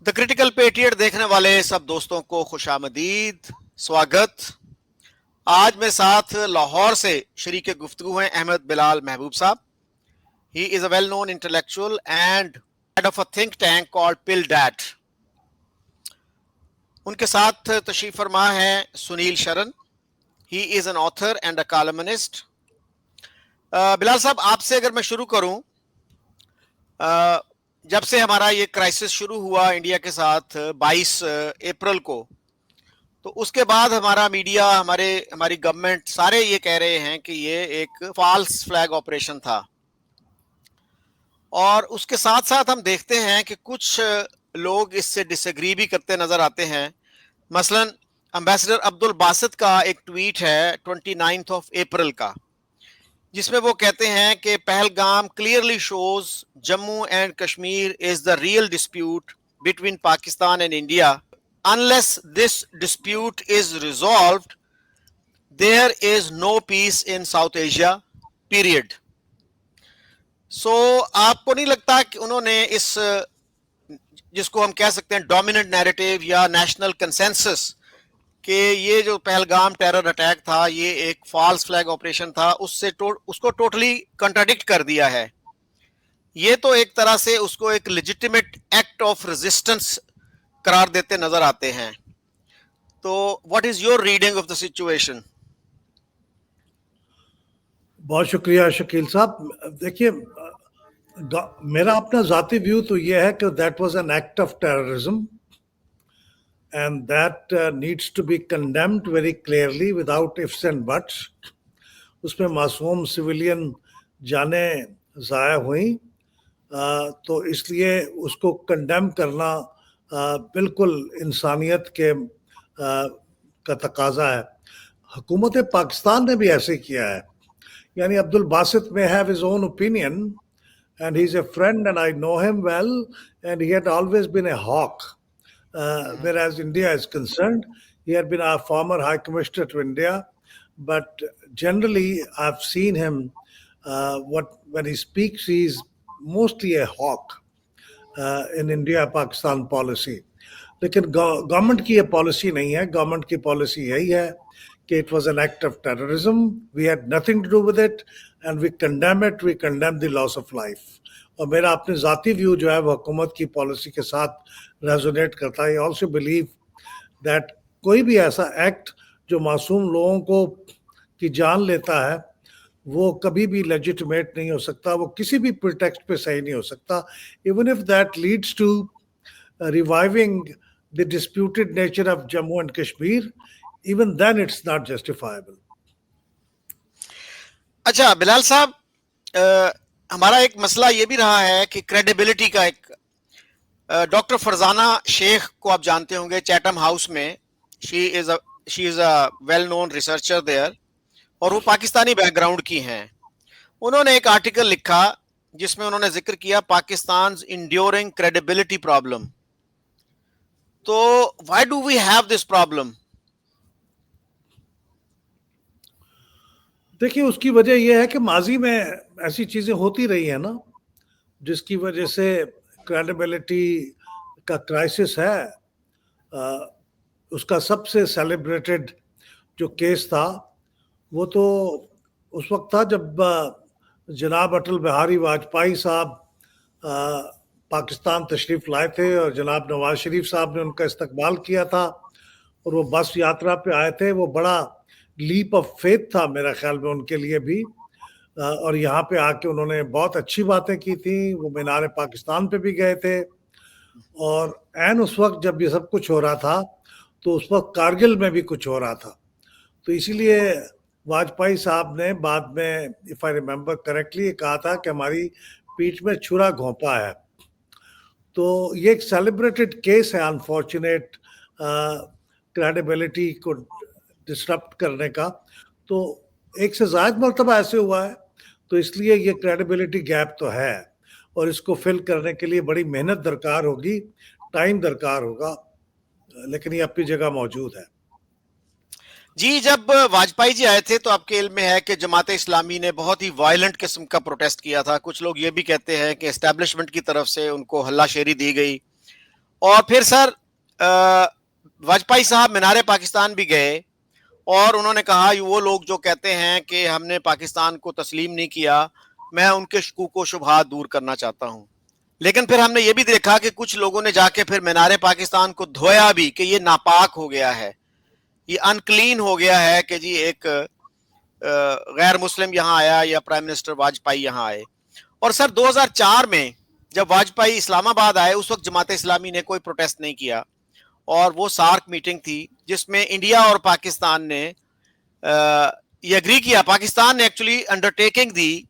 The critical patriot देखने वाले सब दोस्तों को खुशामदीद, स्वागत। आज मेरे साथ लाहौर से शरीक गुफ्तगू हैं अहमद बिलाल महबूब साहब। He is a well known intellectual and head of a think tank called pill that. उनके साथ तशरीफ फरमा है सुनील शरण। He is an author and a columnist. Bilal साहब, आपसे अगर मैं शुरू करूं, जब से हमारा ये क्राइसिस शुरू हुआ इंडिया के साथ 22 अप्रैल को, तो उसके बाद हमारा मीडिया, हमारी गवर्नमेंट सारे ये कह रहे हैं कि ये एक फॉल्स फ्लैग ऑपरेशन था। और उसके साथ साथ हम देखते हैं कि कुछ लोग इससे डिसएग्री भी करते नजर आते हैं। मसलन एम्बेसडर अब्दुल बासित का एक ट्वीट है 29 ऑफ अप्रैल का, जिसमें वो कहते हैं कि Pahalgam clearly shows Jammu and Kashmir is the real dispute between Pakistan and India. Unless this dispute is resolved, there is no peace in South Asia, period. So, आपको नहीं लगता कि उन्होंने इस, जिसको हम कह सकते हैं डोमिनेंट नैरेटिव या नेशनल कंसेंसस, कि ये जो पहलगाम टेरर अटैक था ये एक फॉल्स फ्लैग ऑपरेशन था, उसको टोटली कंट्राडिक्ट कर दिया है? ये तो एक तरह से उसको एक लेजिटिमेट एक्ट ऑफ रेजिस्टेंस करार देते नजर आते हैं। तो what is your reading of the situation? बहुत शुक्रिया शकील साहब। देखिए, मेरा अपना जाती व्यू तो ये है कि that was an act of terrorism and that needs to be condemned very clearly without ifs and buts. उसमें मासूम सिविलियन जाने ज़ाया हुई, तो इसलिए उसको कंडेम करना बिल्कुल इंसानियत के का तकाजा है। हुकूमत पाकिस्तान ने भी ऐसे किया है। यानी Abdul Basit may have his own opinion and he's a friend and I know him well and he had always been a hawk. Whereas India is concerned, he had been our former High Commissioner to India, but generally I've seen him, when he speaks, he's mostly a hawk in India-Pakistan policy. लेकिन government की ये policy नहीं है। Government की policy यही है कि it was an act of terrorism, we had nothing to do with it and we condemn it, we condemn the loss of life. और मेरा अपने ज़ाती व्यू जो है वो हुकूमत की पॉलिसी के साथ रेजोनेट करता है। I also believe that कोई भी ऐसा एक्ट जो मासूम लोगों को की जान लेता है वो कभी भी लेजिटिमेट नहीं हो सकता, वो किसी भी प्रिटेक्स्ट पे सही नहीं हो सकता, even if that leads to reviving the disputed nature of Jammu and Kashmir, even then it's not justifiable. अच्छा बिलाल साहब, हमारा एक मसला ये भी रहा है कि क्रेडिबिलिटी का एक, डॉक्टर फरजाना शेख को आप जानते होंगे, चैटम हाउस में she is a well known researcher there, और वो पाकिस्तानी बैकग्राउंड की हैं। उन्होंने एक आर्टिकल लिखा जिसमें उन्होंने जिक्र किया पाकिस्तान इंड्योरिंग क्रेडिबिलिटी प्रॉब्लम। तो why do we have this problem? देखिए, उसकी वजह यह है कि माजी में ऐसी चीजें होती रही है ना, जिसकी वजह से क्रेडिबिलिटी का क्राइसिस है। उसका सबसे सेलिब्रेटेड जो केस था वो तो उस वक्त था जब जनाब अटल बिहारी वाजपेयी साहब पाकिस्तान तशरीफ लाए थे और जनाब नवाज शरीफ साहब ने उनका इस्तकबाल किया था और वो बस यात्रा पे आए थे। वो बड़ा लीप ऑफ फेथ था मेरा ख्याल में उनके लिए भी, और यहाँ पे आके उन्होंने बहुत अच्छी बातें की थी। वो मीनार पाकिस्तान पे भी गए थे और ऐन उस वक्त जब ये सब कुछ हो रहा था तो उस वक्त कारगिल में भी कुछ हो रहा था। तो इसीलिए वाजपेयी साहब ने बाद में, इफ आई रिमेम्बर करेक्टली, कहा था कि हमारी पीठ में छुरा घोंपा है। तो ये एक सेलिब्रेटेड केस है अनफॉर्चुनेट क्रेडिबिलिटी को डिस्टर्ब करने का। तो एक से ज़्यादा मरतबा ऐसे हुआ है, तो इसलिए ये क्रेडिबिलिटी गैप तो है और इसको फिल करने के लिए बड़ी मेहनत दरकार होगी, टाइम दरकार होगा, लेकिन ये अपनी जगह मौजूद है। जी, जब वाजपेयी जी आए थे तो आपके इल्म में है कि जमात इस्लामी ने बहुत ही वायलेंट किस्म का प्रोटेस्ट किया था। कुछ लोग ये भी कहते हैं कि एस्टैब्लिशमेंट की तरफ से उनको हल्लाशेरी दी गई और फिर सर वाजपेयी साहब मीनार पाकिस्तान भी गए और उन्होंने कहा वो लोग जो कहते हैं कि हमने पाकिस्तान को तस्लीम नहीं किया, मैं उनके शकूक व शुबहात दूर करना चाहता हूं। लेकिन फिर हमने ये भी देखा कि कुछ लोगों ने जाके फिर मीनार पाकिस्तान को धोया भी कि ये नापाक हो गया है, ये अनक्लीन हो गया है कि जी एक गैर मुस्लिम यहाँ आया या प्राइम मिनिस्टर वाजपेयी यहाँ आए। और सर 2004 में जब वाजपेयी इस्लामाबाद आए उस वक्त जमात इस्लामी ने कोई प्रोटेस्ट नहीं किया और वो सार्क मीटिंग थी जिसमें इंडिया और पाकिस्तान ने ये एग्री किया, पाकिस्तान ने एक्चुअली अंडरटेकिंग दी,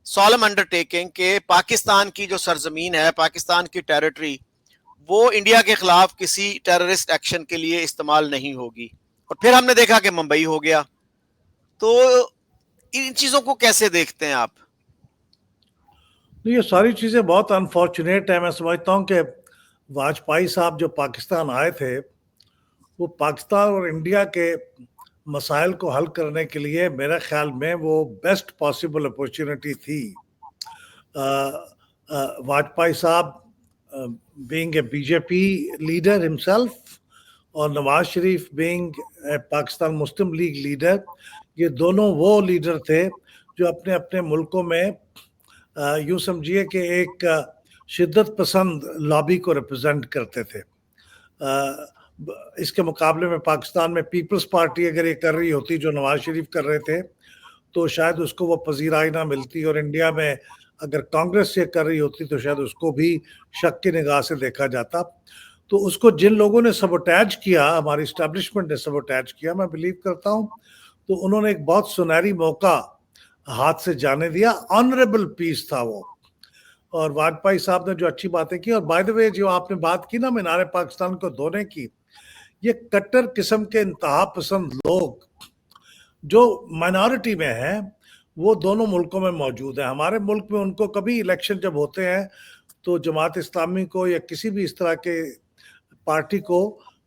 सॉलम अंडरटेकिंग के पाकिस्तान की जो सरजमीन है, पाकिस्तान की टेरिटरी, वो इंडिया के खिलाफ किसी टेररिस्ट एक्शन के लिए इस्तेमाल नहीं होगी। और फिर हमने देखा कि मुंबई हो गया। तो इन चीजों को कैसे देखते हैं आप? ये सारी चीजें बहुत अनफॉर्चुनेट है। मैं समझता हूँ कि वाजपेयी साहब जो पाकिस्तान आए थे, वो पाकिस्तान और इंडिया के मसाइल को हल करने के लिए मेरे ख्याल में वो बेस्ट पॉसिबल अपॉर्चुनिटी थी। वाजपेयी साहब being a BJP leader himself और Nawaz Sharif being a Pakistan Muslim league leader, ये दोनों वो लीडर थे जो अपने अपने मुल्कों में यूँ समझिए कि एक शिद्दत पसंद लॉबी को रिप्रेजेंट करते थे। इसके मुकाबले में पाकिस्तान में पीपल्स पार्टी अगर ये कर रही होती जो नवाज शरीफ कर रहे थे तो शायद उसको वो पजीराई ना मिलती, और इंडिया में अगर कांग्रेस ये कर रही होती तो शायद उसको भी शक की निगाह से देखा जाता। तो उसको जिन लोगों ने सबोटैज किया, हमारी इस्टेब्लिशमेंट ने सबोटैज किया, मैं बिलीव करता हूँ तो उन्होंने एक बहुत सुनहरी मौका हाथ से जाने दिया। ऑनरेबल पीस था वो, और वाजपेयी साहब ने जो अच्छी बातें की। और बाय द वे जो आपने बात की ना मीनार पाकिस्तान को धोने की, ये कट्टर किस्म के इंतहा पसंद लोग जो माइनॉरिटी में हैं वो दोनों मुल्कों में मौजूद है। हमारे मुल्क में उनको कभी इलेक्शन जब होते हैं तो जमात इस्लामी को या किसी भी इस तरह के पार्टी को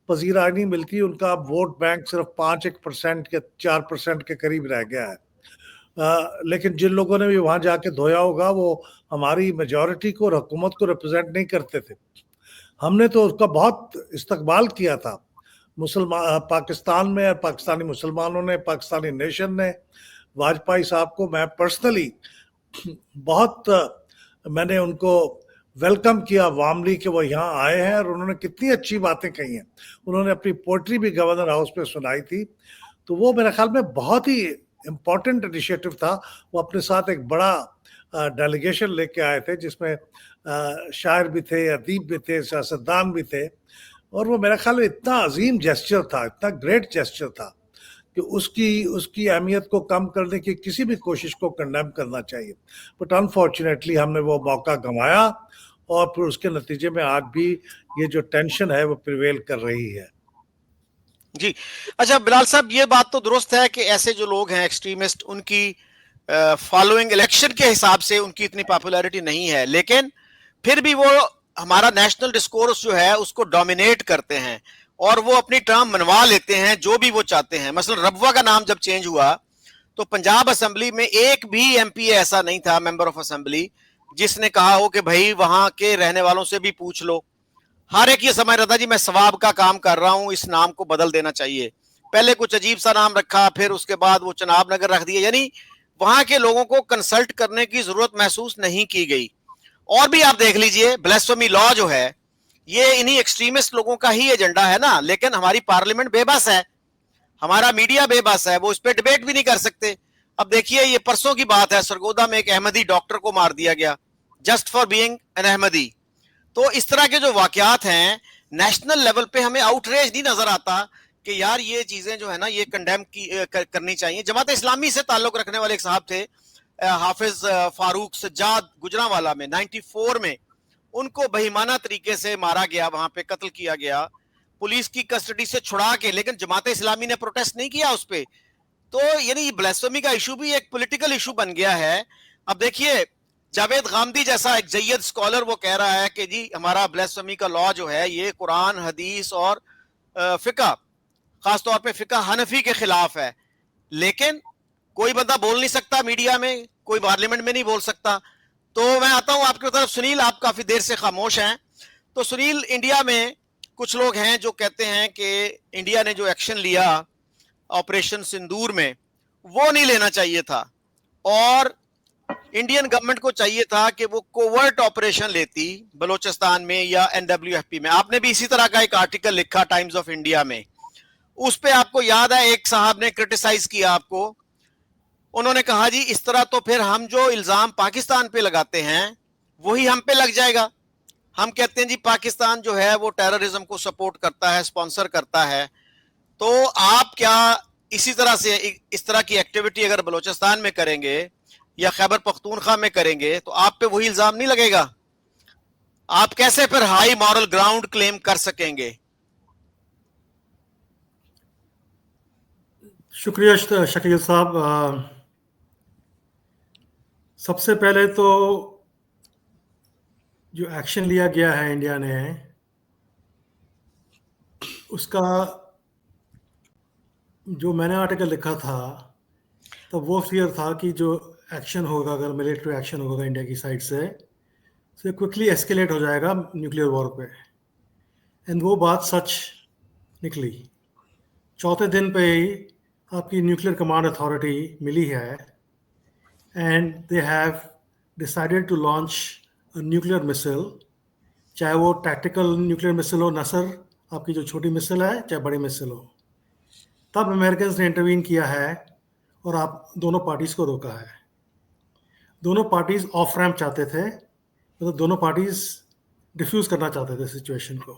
पजीराई नहीं मिलती। उनका वोट बैंक सिर्फ 5% के 4% के करीब रह गया है। लेकिन जिन लोगों ने भी वहां जाके धोया होगा वो हमारी मेजॉरिटी को और हुकूमत को रिप्रेजेंट नहीं करते थे। हमने तो उसका बहुत इस्तकबाल किया था मुसलमान पाकिस्तान में, और पाकिस्तानी मुसलमानों ने, पाकिस्तानी नेशन ने वाजपेयी साहब को, मैं पर्सनली बहुत मैंने उनको वेलकम किया वार्मली कि वो यहाँ आए हैं, और उन्होंने कितनी अच्छी बातें कही हैं। उन्होंने अपनी पोइट्री भी गवर्नर हाउस पे सुनाई थी। तो वो मेरे ख्याल में बहुत ही इम्पोर्टेंट इनिशिएटिव था। वो अपने साथ एक बड़ा डेलीगेशन लेके आए थे जिसमें शायर भी थे, अदीब भी थे, सियासतदान भी थे, और वो मेरे ख्याल में इतना अजीम जेस्चर था, इतना ग्रेट जेस्चर था कि उसकी अहमियत को कम करने की किसी भी कोशिश को कंडेम करना चाहिए। बट अनफॉर्चुनेटली हमने वो मौका गंवाया, और फिर उसके नतीजे में आज भी ये जो टेंशन है वो प्रिवेल कर रही है। जी अच्छा बिलाल साहब, ये बात तो दुरुस्त है कि ऐसे जो लोग हैं एक्सट्रीमिस्ट, उनकी फॉलोइंग इलेक्शन के हिसाब से उनकी इतनी पॉपुलैरिटी नहीं है, लेकिन फिर भी वो हमारा नेशनल डिस्कोर्स जो है उसको डोमिनेट करते हैं और वो अपनी टर्म मनवा लेते हैं जो भी वो चाहते हैं। मसलन रबवा का नाम जब चेंज हुआ तो पंजाब असेंबली में एक भी एमपी ऐसा नहीं था, मेंबर ऑफ असेंबली, जिसने कहा हो कि भाई वहां के रहने वालों से भी पूछ लो। हर एक ये समझ रहा था जी मैं सवाब का काम कर रहा हूं, इस नाम को बदल देना चाहिए। पहले कुछ अजीब सा नाम रखा, फिर उसके बाद वो चनाब नगर रख दिया, यानी वहां के लोगों को कंसल्ट करने की जरूरत महसूस नहीं की गई। और भी आप देख लीजिए, ब्लास्फेमी लॉ जो है ये इन्हीं एक्सट्रीमिस्ट लोगों का ही एजेंडा है ना, लेकिन हमारी पार्लियामेंट बेबस है, हमारा मीडिया बेबस है, वो इस पर डिबेट भी नहीं कर सकते। अब देखिए ये परसों की बात है, सरगोदा में एक अहमदी डॉक्टर को मार दिया गया just for being an Ahmadi. तो इस तरह के जो वाकयात हैं नेशनल लेवल पे हमें आउटरेज नहीं नजर आता कि यार ये चीजें जो है ना ये कंडेम करनी चाहिए। जमात इस्लामी से ताल्लुक रखने वाले एक साहब थे हाफिज फारूक सज्जाद गुजरांवाला में 94 में, उनको बेईमाना तरीके से मारा गया, वहां पे कत्ल किया गया पुलिस की कस्टडी से छुड़ा के, लेकिन जमात इस्लामी ने प्रोटेस्ट नहीं किया उस पर। तो यानी ब्लास्फेमी का इशू भी एक पॉलिटिकल इशू बन गया है। अब देखिए जावेद गामदी जैसा एक जय्यद स्कॉलर वो कह रहा है कि जी हमारा ब्लास्फेमी का लॉ जो है ये कुरान हदीस और फिका, खासतौर पे फिका हनफी के खिलाफ है, लेकिन कोई बंदा बोल नहीं सकता मीडिया में, कोई पार्लियामेंट में नहीं बोल सकता। तो मैं आता हूं आपकी तरफ, सुनील आप काफी देर से खामोश हैं, तो सुनील, इंडिया में कुछ लोग हैं जो कहते हैं कि इंडिया ने जो एक्शन लिया ऑपरेशन सिंदूर में वो नहीं लेना चाहिए था, और इंडियन गवर्नमेंट को चाहिए था कि वो कोवर्ट ऑपरेशन लेती बलूचिस्तान में या एनडब्ल्यूएफपी में। आपने भी इसी तरह का एक आर्टिकल लिखा टाइम्स ऑफ इंडिया में, उस पे आपको याद है एक साहब ने क्रिटिसाइज किया आपको। उन्होंने कहा जी इस तरह तो फिर हम जो इल्जाम पाकिस्तान पे लगाते हैं वही हम पे लग जाएगा। हम कहते हैं जी पाकिस्तान जो है वो टेररिज्म को सपोर्ट करता है, स्पॉन्सर करता है। तो आप क्या इसी तरह से इस तरह की एक्टिविटी अगर बलूचिस्तान में करेंगे या खैबर पख्तूनख्वा में करेंगे तो आप पे वही इल्जाम नहीं लगेगा? आप कैसे फिर हाई मॉरल ग्राउंड क्लेम कर सकेंगे? शुक्रिया शकील साहब। सबसे पहले तो जो एक्शन लिया गया है इंडिया ने, उसका जो मैंने आर्टिकल लिखा था तो वो फियर था कि जो एक्शन होगा, अगर मिलिट्री एक्शन होगा इंडिया की साइड से, तो क्विकली एस्केलेट हो जाएगा न्यूक्लियर वॉर पे। एंड वो बात सच निकली। चौथे दिन पे ही आपकी न्यूक्लियर कमांड अथॉरिटी मिली है and they have decided to launch a nuclear missile, चाहे वो टैक्टिकल न्यूक्लियर मिसाइल हो, नसर आपकी जो छोटी मिसाइल है, चाहे बड़ी मिसाइल हो। तब अमेरिकन ने इंटरवीन किया है और आप दोनों पार्टीज को रोका है। दोनों पार्टीज ऑफ रैम्प चाहते थे, मतलब दोनों पार्टीज डिफ्यूज करना चाहते थे सिचुएशन को।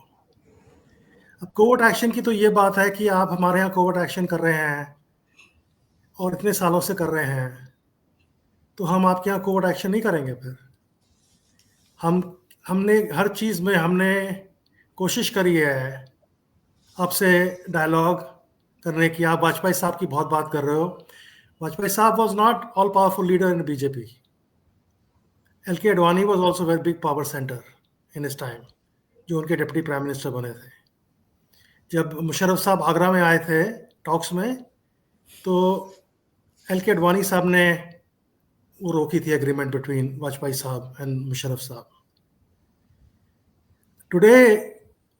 अब कोवर्ट एक्शन की तो ये बात है कि आप हमारे यहाँ कोवर्ट एक्शन कर रहे हैं और इतने सालों से कर रहे हैं, तो हम आपके यहाँ कोवर्ट एक्शन नहीं करेंगे फिर? हमने हर चीज़ में हमने कोशिश करी है आपसे डायलॉग करने की। आप वाजपेयी साहब की बहुत बात कर रहे हो। वाजपेयी साहब was not all powerful leader in BJP. L K. Advani was also very big power centre in इस टाइम, जो उनके डिप्टी प्राइम मिनिस्टर बने थे। जब मुशर्रफ साहब आगरा में आए थे टॉक्स में, तो एल.के. अडवाणी साहब ने वो रोकी थी एग्रीमेंट बिटवीन वाजपेयी साहब एंड मुशर्रफ साहब। टुडे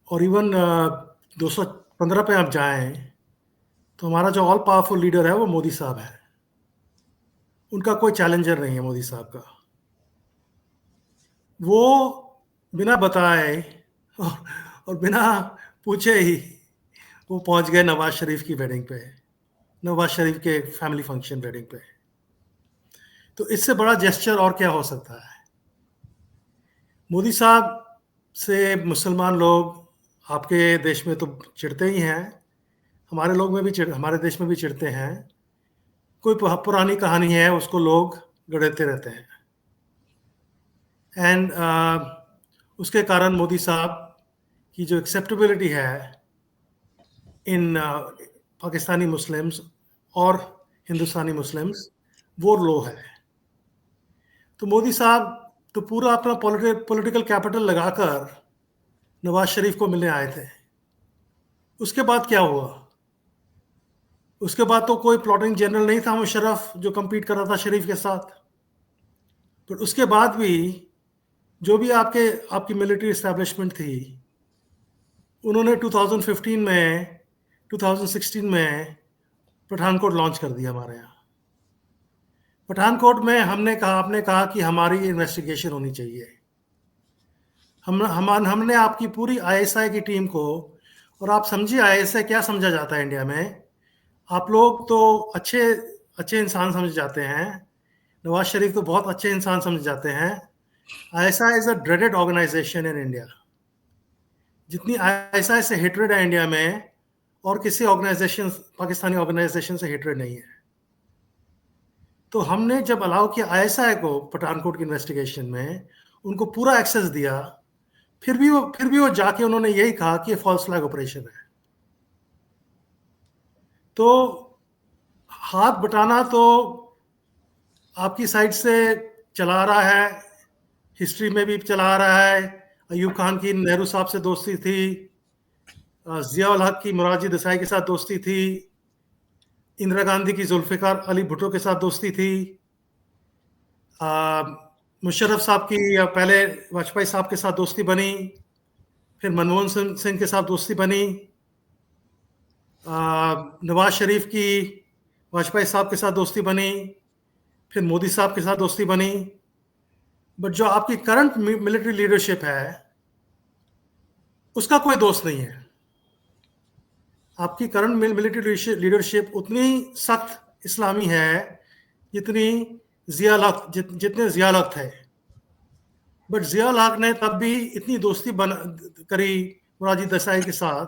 और इवन 215 पे आप जाएं तो हमारा जो ऑल पावरफुल लीडर है वो मोदी साहब है। उनका कोई चैलेंजर नहीं है मोदी साहब का। वो बिना बताए और बिना पूछे ही वो पहुंच गए नवाज शरीफ की वेडिंग पे, नवाज शरीफ के फैमिली फंक्शन वेडिंग पे। तो इससे बड़ा जेस्चर और क्या हो सकता है? मोदी साहब से मुसलमान लोग आपके देश में तो चिढ़ते ही हैं, हमारे लोग में भी हमारे देश में भी चिढ़ते हैं। कोई पुरानी कहानी है, उसको लोग गढ़ते रहते हैं। एंड उसके कारण मोदी साहब की जो एक्सेप्टेबिलिटी है इन पाकिस्तानी मुस्लिम्स और हिंदुस्तानी मुस्लिम्स, वो लो है। तो मोदी साहब तो पूरा अपना पॉलिटिकल कैपिटल लगाकर नवाज शरीफ को मिलने आए थे। उसके बाद क्या हुआ? उसके बाद तो कोई प्लॉटिंग जनरल नहीं था मुशर्रफ जो compete कर रहा था शरीफ के साथ। पर उसके बाद भी जो भी आपकी मिलिट्री इस्टेब्लिशमेंट थी, उन्होंने 2016 में पठानकोट लॉन्च कर दिया हमारे यहाँ। पठानकोट में आपने कहा कि हमारी इन्वेस्टिगेशन होनी चाहिए। हमने आपकी पूरी आईएसआई की टीम को, और आप समझिए आईएसआई क्या समझा जाता है इंडिया में। आप लोग तो अच्छे इंसान समझ जाते हैं, नवाज शरीफ तो बहुत अच्छे इंसान समझ जाते हैं। ISI is a dreaded organisation in India. जितनी आईएसआई से हेट्रेड है इंडिया में, और किसी ऑर्गेनाइजेशन, पाकिस्तानी ऑर्गेनाइजेशन से हेट्रेड नहीं है। तो हमने जब अलाउ किया आईएसआई को पठानकोट की इन्वेस्टिगेशन में, उनको पूरा एक्सेस दिया, फिर भी वो जाके उन्होंने यही कहा कि फॉल्स फ्लैग ऑपरेशन है। तो हाथ बटाना तो आपकी साइड से चला रहा है, हिस्ट्री में भी चला रहा है। अयूब खान की नेहरू साहब से दोस्ती थी, जिया उल हक की मोरारजी देसाई के साथ दोस्ती थी, इंदिरा गांधी की जुल्फिकार अली भुट्टो के साथ दोस्ती थी, मुशर्रफ साहब की पहले वाजपेयी साहब के साथ दोस्ती बनी, फिर मनमोहन सिंह के साथ दोस्ती बनी, नवाज शरीफ की वाजपेयी साहब के साथ दोस्ती बनी, फिर मोदी साहब के साथ दोस्ती बनी। बट जो आपकी करंट मिलिट्री लीडरशिप है उसका कोई दोस्त नहीं है। आपकी करंट मिलिट्री लीडरशिप उतनी सख्त इस्लामी है जितने जियाल हक थे। बट जियाल हक ने तब भी इतनी दोस्ती करी मोरारजी देसाई के साथ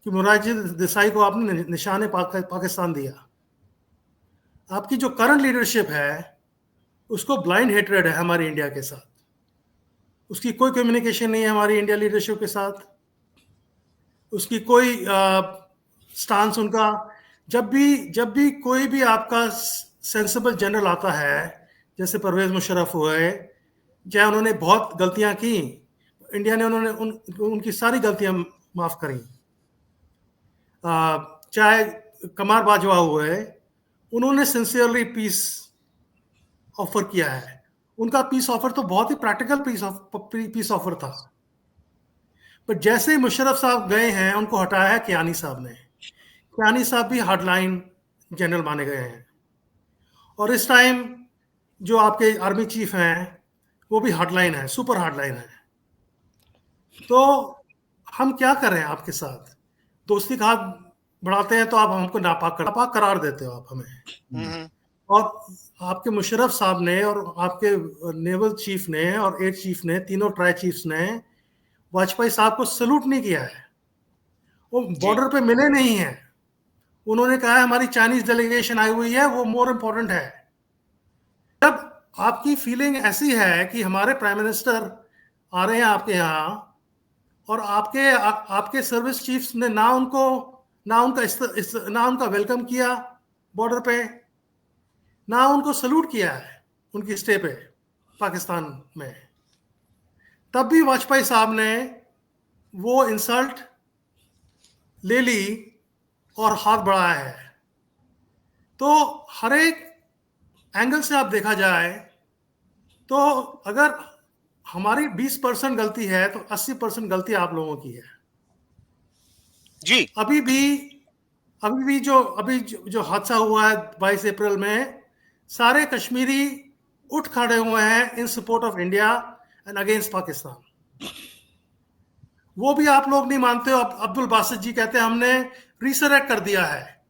कि मोरारजी देसाई को आपने निशाने पाकिस्तान दिया। आपकी जो करंट लीडरशिप है उसको ब्लाइंड हेट्रेड है हमारी इंडिया के साथ। उसकी कोई कम्युनिकेशन नहीं है हमारी इंडिया लीडरशिप के साथ, उसकी कोई स्टांस उनका। जब भी कोई भी आपका सेंसिबल जनरल आता है, जैसे परवेज मुशर्रफ हुए, चाहे उन्होंने बहुत गलतियां की, इंडिया ने उनकी सारी गलतियां माफ करी। चाहे कमार बाजवा हुए, उन्होंने सिंसियरली पीस ऑफर किया है। उनका पीस ऑफर तो बहुत ही प्रैक्टिकल पीस ऑफर था। पर जैसे ही मुशर्रफ साहब गए हैं, उनको हटाया है कियानी साहब ने। कियानी साहब भी हार्डलाइन जनरल माने गए हैं, और इस टाइम जो आपके आर्मी चीफ हैं वो भी हार्डलाइन है, सुपर हार्डलाइन है। तो हम क्या करें आपके साथ? दोस्ती का हाथ बढ़ाते हैं तो आप हमको नापाक करार देते हो आप हमें। और आपके मुशर्रफ साहब ने और आपके नेवल चीफ ने और एयर चीफ ने, तीनों ट्राई चीफ्स ने वाजपेयी साहब को सैल्यूट नहीं किया है। वो बॉर्डर पे मिले नहीं हैं। उन्होंने कहा है हमारी चाइनीज डेलीगेशन आई हुई है, वो मोर इम्पोर्टेंट है। जब आपकी फीलिंग ऐसी है कि हमारे प्राइम मिनिस्टर आ रहे हैं आपके यहाँ, और आपके सर्विस चीफ्स ने ना उनका वेलकम किया बॉर्डर पे, ना उनको सैल्यूट किया है उनकी स्टे पे पाकिस्तान में, तब भी वाजपेयी साहब ने वो इंसल्ट ले ली और हाथ बढ़ाया है। तो हर एक एंगल से आप देखा जाए तो अगर हमारी 20% गलती है तो 80% गलती आप लोगों की है जी। अभी भी जो हादसा हुआ है 22 अप्रैल में, सारे कश्मीरी उठ खड़े हुए हैं इन support of India and against Pakistan. वो भी आप लोग नहीं मानते हो। अब्दुल बासित जी कहते हैं हमने रीसरेक्ट कर दिया है।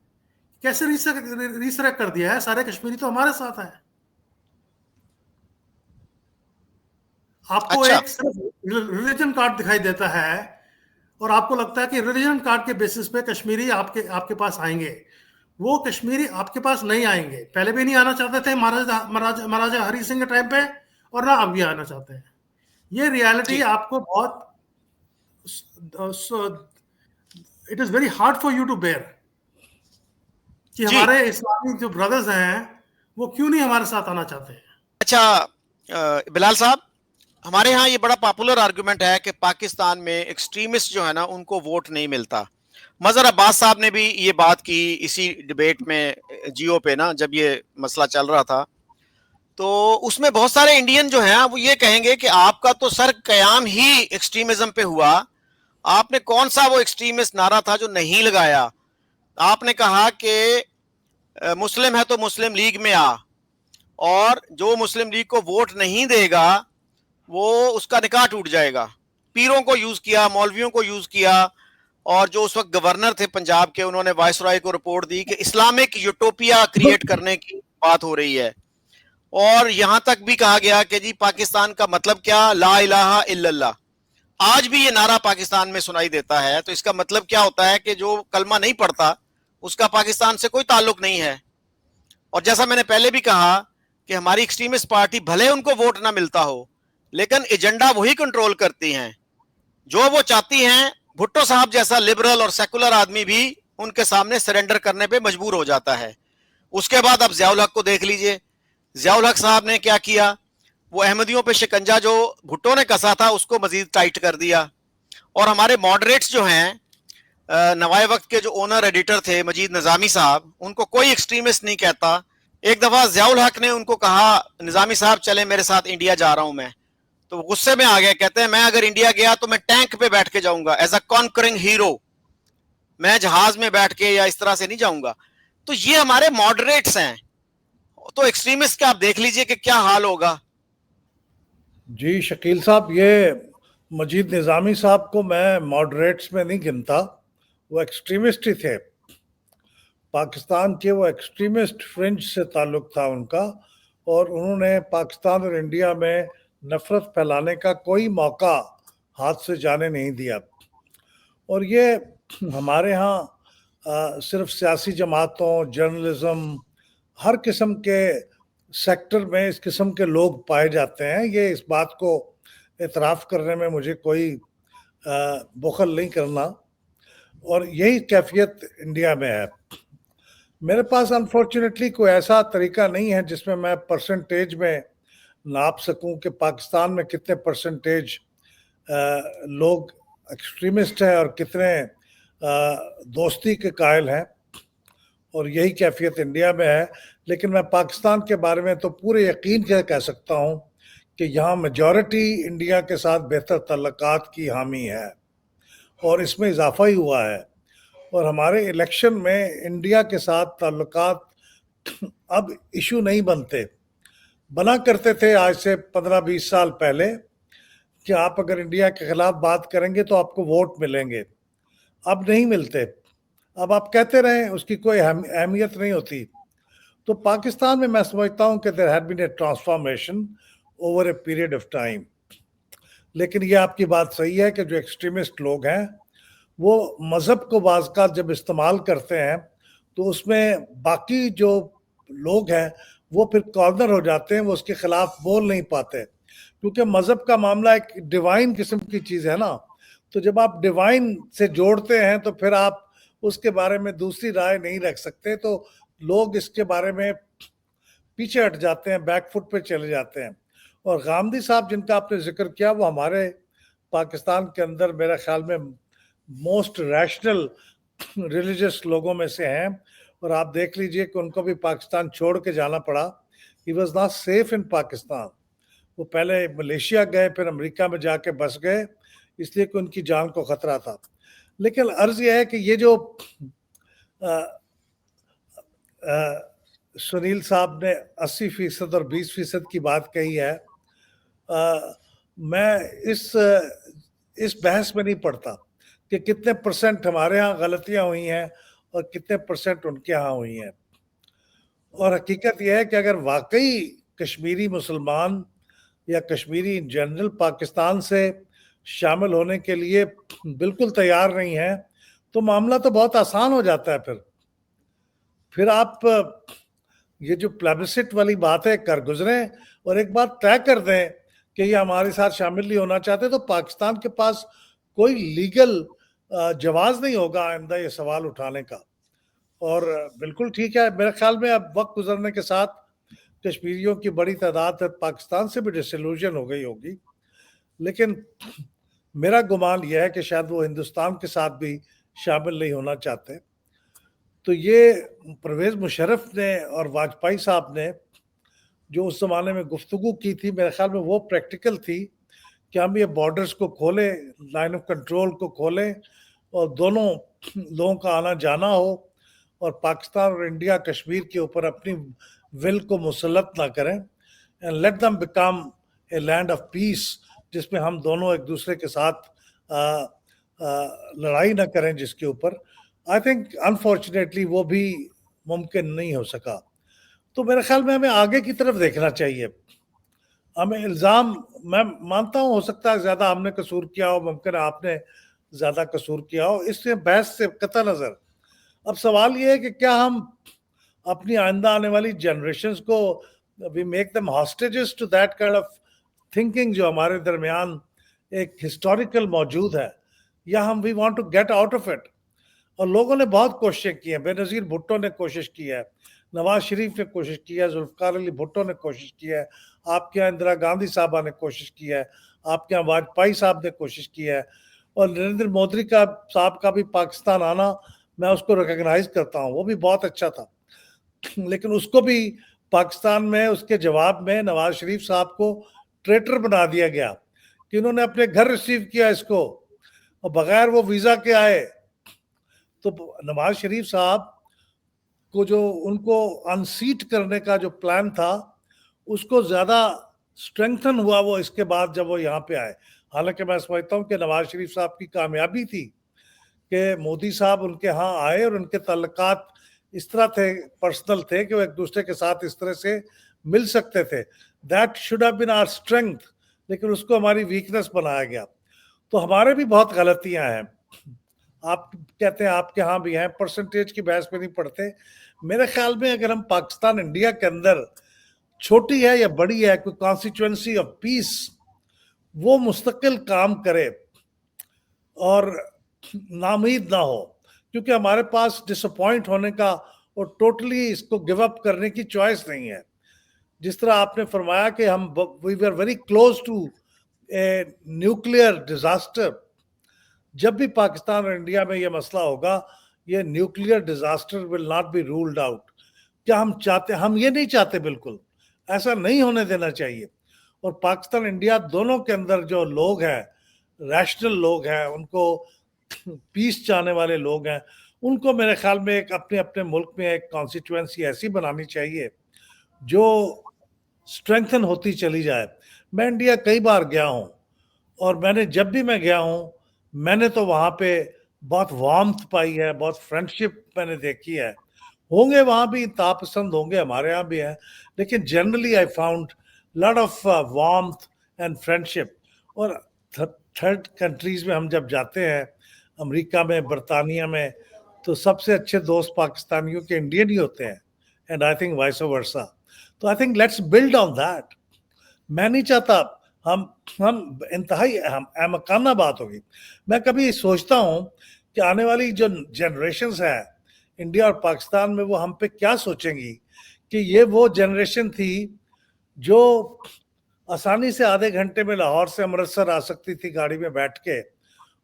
कैसे रीसरेक्ट कर दिया है? सारे कश्मीरी तो हमारे साथ हैं। आपको अच्छा। एक रिलीजन कार्ड दिखाई देता है और आपको लगता है कि रिलीजन कार्ड के बेसिस पे कश्मीरी आपके पास आएंगे। वो कश्मीरी आपके पास नहीं आएंगे। पहले भी नहीं आना चाहते थे महाराजा हरि सिंह के टाइम पे, और ना अब भी आना चाहते हैं। ये रियलिटी आपको बहुत, it is very hard for you to bear कि हमारे इस्लामी जो ब्रदर्स हैं वो क्यों नहीं हमारे साथ आना चाहते हैं। अच्छा बिलाल साहब, हमारे यहाँ ये बड़ा पॉपुलर आर्गुमेंट है कि पाकिस्तान में एक्सट्रीमिस्ट जो है ना उनको वोट नहीं मिलता। मजहर अब्बास साहब ने भी ये बात की इसी डिबेट में जियो पे ना, जब ये मसला चल रहा था, तो उसमें बहुत सारे इंडियन जो हैं वो ये कहेंगे कि आपका तो सर कयाम ही एक्सट्रीमिज्म पे हुआ। आपने कौन सा वो एक्सट्रीमिस्ट नारा था जो नहीं लगाया? आपने कहा कि मुस्लिम है तो मुस्लिम लीग में आ, और जो मुस्लिम लीग को वोट नहीं देगा वो उसका निकाह टूट जाएगा। पीरों को यूज किया, मौलवियों को यूज किया, और जो उस वक्त गवर्नर थे पंजाब के, उन्होंने वायसराय को रिपोर्ट दी कि इस्लामिक यूटोपिया क्रिएट करने की बात हो रही है। और यहां तक भी कहा गया कि जी पाकिस्तान का मतलब क्या, ला इलाहा इल्लल्लाह। आज भी ये नारा पाकिस्तान में सुनाई देता है। तो इसका मतलब क्या होता है कि जो कलमा नहीं पढ़ता उसका पाकिस्तान से कोई ताल्लुक नहीं है। और जैसा मैंने पहले भी कहा कि हमारी एक्सट्रीमिस्ट पार्टी भले उनको वोट ना मिलता हो, लेकिन एजेंडा वही कंट्रोल करती हैं जो वो चाहती हैं। भुट्टो साहब जैसा लिबरल और सेकुलर आदमी भी उनके सामने सरेंडर करने पे मजबूर हो जाता है। उसके बाद अब ज़ियाउल हक को देख लीजिए। ज़ियाउल हक साहब ने क्या किया? वो अहमदियों पे शिकंजा जो भुट्टो ने कसा था उसको मजीद टाइट कर दिया। और हमारे मॉडरेट्स जो हैं, नवाए वक्त के जो ओनर एडिटर थे मजीद निजामी साहब, उनको कोई एक्सट्रीमिस्ट नहीं कहता। एक दफा ज़ियाउल हक ने उनको कहा, निजामी साहब चले मेरे साथ इंडिया जा रहा हूं मैं, तो गुस्से में आ गए, कहते हैं मैं अगर इंडिया गया तो मैं टैंक पे बैठ के जाऊंगा एज अ कॉन्करिंग हीरो, मैं जहाज में बैठ के या इस तरह से नहीं जाऊंगा। तो ये हमारे मॉडरेट्स हैं, तो एक्सट्रीमिस्ट का आप देख लीजिए कि क्या हाल होगा। जी शकील साहब, ये मजीद निज़ामी साहब को मैं मॉडरेट्स में नहीं गिनता, वो एक्सट्रीमिस्ट ही थे। पाकिस्तान के वो एक्सट्रीमिस्ट फ्रिंज से ताल्लुक था उनका, और उन्होंने पाकिस्तान और इंडिया में नफरत फैलाने का कोई मौका हाथ से जाने नहीं दिया। और ये हमारे यहाँ सिर्फ सियासी जमातों, जर्नलिज्म, हर किस्म के सेक्टर में इस किस्म के लोग पाए जाते हैं। ये इस बात को इतराफ़ करने में मुझे कोई बुखल नहीं करना, और यही कैफियत इंडिया में है। मेरे पास अनफॉर्चुनेटली कोई ऐसा तरीका नहीं है जिसमें मैं परसेंटेज में नाप सकूं कि पाकिस्तान में कितने परसेंटेज लोग एक्सट्रीमिस्ट हैं और कितने दोस्ती के कायल हैं, और यही कैफियत इंडिया में है। लेकिन मैं पाकिस्तान के बारे में तो पूरे यकीन से कह सकता हूं कि यहाँ मेजॉरिटी इंडिया के साथ बेहतर तल्लुकात की हामी है, और इसमें इजाफा ही हुआ है। और हमारे इलेक्शन में इंडिया के साथ ताल्लुकात अब इशू नहीं बनते, बना करते थे आज से 15-20 साल पहले कि आप अगर इंडिया के खिलाफ बात करेंगे तो आपको वोट मिलेंगे। अब नहीं मिलते, अब आप कहते रहें उसकी कोई अहमियत नहीं होती। तो पाकिस्तान में मैं समझता हूं कि there had been a transformation over a period of time. लेकिन ये आपकी बात सही है कि जो एक्सट्रीमिस्ट लोग हैं वो मज़हब को बाज़ जब इस्तेमाल करते हैं तो उसमें बाकी जो लोग हैं वो फिर कॉर्नर हो जाते हैं, वो उसके खिलाफ बोल नहीं पाते, क्योंकि मज़हब का मामला एक डिवाइन किस्म की चीज़ है ना। तो जब आप डिवाइन से जोड़ते हैं तो फिर आप उसके बारे में दूसरी राय नहीं रख सकते, तो लोग इसके बारे में पीछे हट जाते हैं, बैकफुट पे चले जाते हैं। और गांधी साहब जिनका आपने जिक्र किया, वो हमारे पाकिस्तान के अंदर मेरे ख्याल में मोस्ट रैशनल रिलीजियस लोगों में से हैं, और आप देख लीजिए कि उनको भी पाकिस्तान छोड़ के जाना पड़ा। He was not safe in Pakistan. वो पहले मलेशिया गए, फिर अमेरिका में जाके बस गए, इसलिए कि उनकी जान को खतरा था। लेकिन अर्ज यह है कि ये जो सुनील साहब ने 80% और 20% की बात कही है, मैं इस बहस में नहीं पड़ता कि कितने परसेंट हमारे यहाँ गलतियां हुई हैं और कितने परसेंट उनके यहाँ हुई हैं। और हकीकत यह है कि अगर वाकई कश्मीरी मुसलमान या कश्मीरी इन जनरल पाकिस्तान से शामिल होने के लिए बिल्कुल तैयार नहीं है, तो मामला तो बहुत आसान हो जाता है। फिर आप ये जो प्लेबिसिट वाली बात है कर गुजरें और एक बात तय कर दें कि ये हमारे साथ शामिल नहीं होना चाहते, तो पाकिस्तान के पास कोई लीगल जवाब नहीं होगा आइंदा ये सवाल उठाने का। और बिल्कुल ठीक है, मेरे ख्याल में अब वक्त गुजरने के साथ कश्मीरियों की बड़ी तादाद पाकिस्तान से भी डिसइल्यूजन हो गई होगी, लेकिन मेरा गुमान यह है कि शायद वो हिंदुस्तान के साथ भी शामिल नहीं होना चाहते। तो ये परवेज़ मुशर्रफ ने और वाजपेयी साहब ने जो उस ज़माने में गुफ्तगू की थी, मेरे ख्याल में वो प्रैक्टिकल थी कि हम ये बॉर्डर्स को खोलें, लाइन ऑफ कंट्रोल को खोलें और दोनों लोगों का आना जाना हो, और पाकिस्तान और इंडिया कश्मीर के ऊपर अपनी विल को मुसल्लत ना करें, and let them become a land of peace, जिसमें हम दोनों एक दूसरे के साथ लड़ाई ना करें जिसके ऊपर। आई थिंक अनफॉर्चुनेटली वो भी मुमकिन नहीं हो सका। तो मेरे ख्याल में हमें आगे की तरफ देखना चाहिए। हमें इल्ज़ाम, मैं मानता हूँ हो सकता है ज़्यादा हमने कसूर किया हो, मुमकिन है आपने ज़्यादा कसूर किया हो, इससे बहस से कतई नज़र अब सवाल ये है कि क्या हम अपनी आइंदा आने वाली जनरेशन्स को we make them hostages to that kind of thinking जो हमारे दरमियान एक हिस्टोरिकल मौजूद है, या हम we want to get out of it. और लोगों ने बहुत कोशिशें की हैं, बेनज़ीर भुट्टो ने कोशिश की है, नवाज शरीफ ने कोशिश की है, जुल्फ़िकार अली भुट्टो ने कोशिश की है, आपके यहाँ इंदिरा गांधी साहबा ने कोशिश की है, आपके यहाँ वाजपेयी साहब ने कोशिश की है, और नरेंद्र मोदी साहब का भी पाकिस्तान आना मैं उसको रिकॉग्नाइज करता हूँ, वो भी बहुत अच्छा था। लेकिन उसको भी पाकिस्तान में उसके जवाब में नवाज शरीफ साहब को ट्रेटर बना दिया गया कि इन्होंने अपने घर रिसीव किया इसको और बगैर वो वीजा के आए। तो नवाज शरीफ साहब को जो उनको अनसीट करने का जो प्लान था उसको ज्यादा स्ट्रेंथन हुआ वो इसके बाद जब वो यहाँ पे आए। हालांकि मैं समझता हूँ कि नवाज शरीफ साहब की कामयाबी थी कि मोदी साहब उनके यहाँ आए और उनके ताल्लुकात इस तरह थे, पर्सनल थे, कि वो एक दूसरे के साथ इस तरह से मिल सकते थे। That should have been our strength, लेकिन उसको हमारी वीकनेस बनाया गया। तो हमारे भी बहुत गलतियां हैं। आप कहते हैं आपके यहाँ भी हैं, परसेंटेज की बहस में नहीं पड़ते। मेरे ख्याल में अगर हम पाकिस्तान इंडिया के अंदर छोटी है या बड़ी है कोई कॉन्स्टिट्यूएंसी ऑफ पीस, वो मुस्तकिल काम करे और नाउमीद ना हो, क्योंकि हमारे पास डिसअपॉइंट होने का और टोटली इसको गिव अप करने की चॉइस नहीं है। जिस तरह आपने फरमाया कि हम we were very close to a nuclear disaster. जब भी पाकिस्तान और इंडिया में ये मसला होगा, ये nuclear disaster will not be ruled out. क्या हम चाहते, हम ये नहीं चाहते, बिल्कुल ऐसा नहीं होने देना चाहिए। और पाकिस्तान इंडिया दोनों के अंदर जो लोग हैं, रैशनल लोग हैं, उनको पीस चाहने वाले लोग हैं, उनको मेरे ख्याल में एक अपने अपने मुल्क में एक कॉन्स्टिट्यूएंसी ऐसी बनानी चाहिए जो स्ट्रेंथन होती चली जाए। मैं इंडिया कई बार गया हूँ और मैंने जब भी मैं गया हूँ मैंने तो वहाँ पे बहुत वार्मथ पाई है, बहुत फ्रेंडशिप मैंने देखी है। होंगे वहाँ भी तापसंद होंगे, हमारे यहाँ भी हैं, लेकिन generally I found lot of warmth and friendship. और थर्ड कंट्रीज में हम जब जाते हैं, अमेरिका में, बरतानिया में, तो सबसे अच्छे दोस्त पाकिस्तानियों के इंडियन ही होते हैं, and I think vice versa. तो I think let's build on that. मैं नहीं चाहता हम इंतहाई अहमकाना बात होगी। मैं कभी सोचता हूँ कि आने वाली जो जनरेशन्स है इंडिया और पाकिस्तान में, वो हम पे क्या सोचेंगी कि ये वो जनरेशन थी जो आसानी से आधे घंटे में लाहौर से अमृतसर आ सकती थी गाड़ी में बैठ के,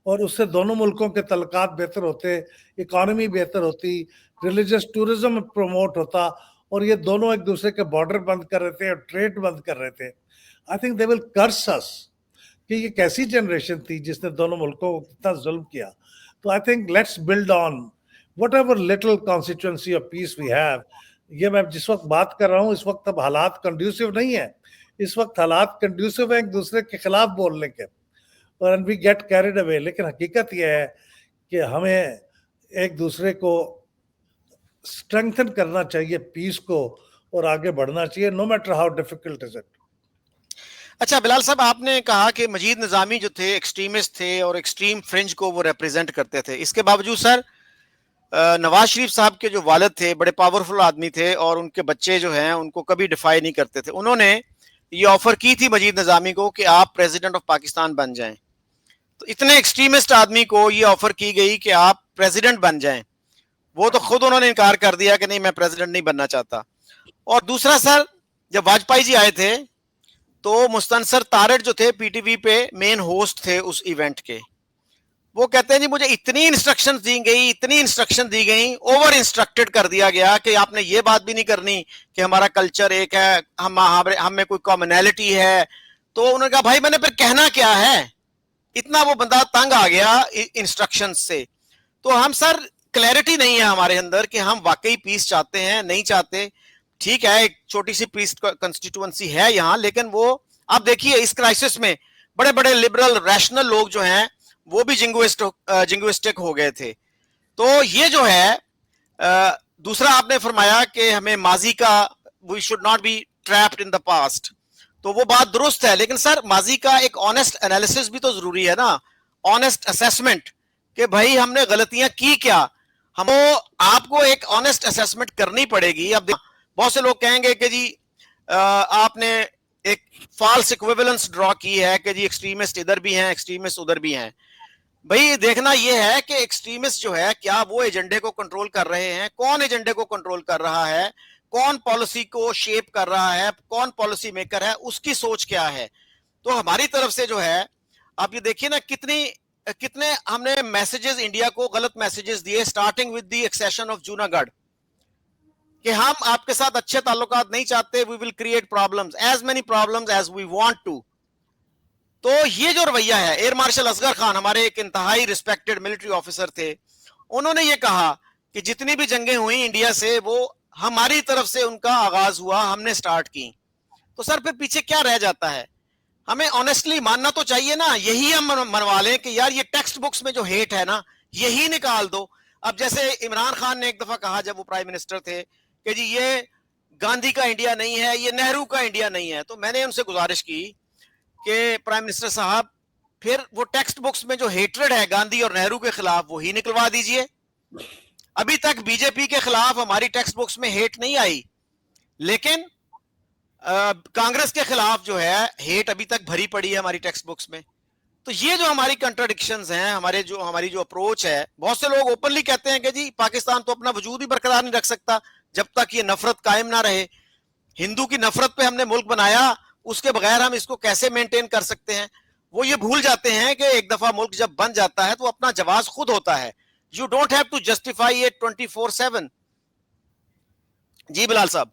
और उससे दोनों मुल्कों के तल्लुकात बेहतर होते, इकॉनमी बेहतर होती, रिलीजियस टूरिज्म प्रमोट होता, और ये दोनों एक दूसरे के बॉर्डर बंद कर रहे थे और ट्रेड बंद कर रहे थे। आई थिंक दे विल कर्स अस कि ये कैसी जनरेशन थी जिसने दोनों मुल्कों को कितना जुल्म किया। तो I think let's build on whatever little constituency of peace we have. ये मैं जिस वक्त बात कर रहा हूँ, इस वक्त अब हालात कंड्यूसिव नहीं है। इस वक्त हालात कंड्यूसिव है एक दूसरे के खिलाफ बोलने के, और वी गेट कैरिड अवे। लेकिन हकीकत यह है कि हमें एक दूसरे को स्ट्रेंथन करना चाहिए, पीस को, और आगे बढ़ना चाहिए, no matter how difficult is it. अच्छा बिलाल साहब, आपने कहा कि मजीद निजामी जो थे एक्सट्रीमिस्ट थे और एक्सट्रीम फ्रिंज को वो रिप्रेजेंट करते थे। इसके बावजूद सर नवाज शरीफ साहब के जो वालिद थे बड़े पावरफुल आदमी थे और उनके बच्चे जो हैं उनको कभी डिफाई नहीं करते थे। उन्होंने ये ऑफर की थी मजीद निजामी को कि आप प्रेसिडेंट ऑफ पाकिस्तान बन जाएं। तो इतने एक्सट्रीमिस्ट आदमी को ये ऑफर की गई कि आप प्रेसिडेंट बन जाएं, वो तो खुद उन्होंने इनकार कर दिया कि नहीं, मैं प्रेसिडेंट नहीं बनना चाहता। और दूसरा सर, जब वाजपेयी जी आए थे तो मुस्तनसर तारड़ जो थे पीटीवी पे मेन होस्ट थे उस इवेंट के, वो कहते हैं जी मुझे इतनी इंस्ट्रक्शन दी गई, ओवर इंस्ट्रक्टेड कर दिया गया कि आपने ये बात भी नहीं करनी कि हमारा कल्चर एक है, हम में कोई कॉमनैलिटी है। तो उन्होंने कहा भाई मैंने फिर कहना क्या है। इतना वो बंदा तंग आ गया इंस्ट्रक्शन से। तो हम सर क्लैरिटी नहीं है हमारे अंदर कि हम वाकई पीस चाहते हैं नहीं चाहते। ठीक है, एक छोटी सी पीस कंस्टिट्यूएंसी है यहाँ, लेकिन वो आप देखिए इस क्राइसिस में बड़े बड़े लिबरल रैशनल लोग जो हैं वो भी जिंगुइस्टिक हो गए थे। तो ये जो है दूसरा आपने फरमाया कि हमें माजी का, we should not be trapped in the past, तो वो बात दुरुस्त है। लेकिन सर माजी का एक ऑनेस्ट एनालिसिस भी तो जरूरी है ना, ऑनेस्ट असेसमेंट कि भाई हमने गलतियां की क्या। आपको एक ऑनेस्ट असेसमेंट करनी पड़ेगी। अब बहुत से लोग कहेंगे कि जी आपने एक फॉल्स इक्विवेलेंस ड्रॉ की है कि जी एक्सट्रीमिस्ट इधर भी हैं, एक्सट्रीमिस्ट उधर भी हैं। भाई देखना यह है कि एक्सट्रीमिस्ट जो है क्या वो एजेंडे को कंट्रोल कर रहे हैं, कौन एजेंडे को कंट्रोल कर रहा है, कौन पॉलिसी को शेप कर रहा है, कौन पॉलिसी मेकर है, उसकी सोच क्या है। तो हमारी तरफ से जो है आप ये देखिए ना कितने हमने मैसेजेस इंडिया को, गलत मैसेजेस दिए, starting with the accession of Junagadh. कि हम आपके साथ अच्छे ताल्लुकात नहीं चाहते, we will create problems, as many problems as we want to. तो ये जो रवैया है, एयर मार्शल असगर खान हमारे एक इंतहाई रिस्पेक्टेड मिलिट्री ऑफिसर थे, उन्होंने ये कहा कि जितनी भी जंगें हुई इंडिया से वो हमारी तरफ से उनका आगाज हुआ, हमने स्टार्ट की। तो सर फिर पीछे क्या रह जाता है? हमें ऑनेस्टली मानना तो चाहिए ना, यही हम मनवा लें कि यार ये टेक्स्ट बुक्स में जो हेट है ना, यही निकाल दो। अब जैसे इमरान खान ने एक दफा कहा जब वो प्राइम मिनिस्टर थे कि जी ये गांधी का इंडिया नहीं है, ये नेहरू का इंडिया नहीं है, तो मैंने उनसे गुजारिश की कि प्राइम मिनिस्टर साहब फिर वो टेक्स्ट बुक्स में जो हेट्रेड है गांधी और नेहरू के खिलाफ वही निकलवा दीजिए। अभी तक बीजेपी के खिलाफ हमारी टेक्स्ट बुक्स में हेट नहीं आई, लेकिन कांग्रेस के खिलाफ जो है हेट अभी तक भरी पड़ी है हमारी टेक्स्ट बुक्स में। तो ये जो हमारी कंट्राडिक्शंस हैं, हमारी जो अप्रोच है, बहुत से लोग ओपनली कहते हैं कि जी पाकिस्तान तो अपना वजूद ही बरकरार नहीं रख सकता जब तक ये नफरत कायम ना रहे। हिंदू की नफरत पे हमने मुल्क बनाया, उसके बगैर हम इसको कैसे मेंटेन कर सकते हैं? वो ये भूल जाते हैं कि एक दफा मुल्क जब बन जाता है तो अपना जवाब खुद होता है। You don't have to justify it 24/7। जी बिलाल साहब।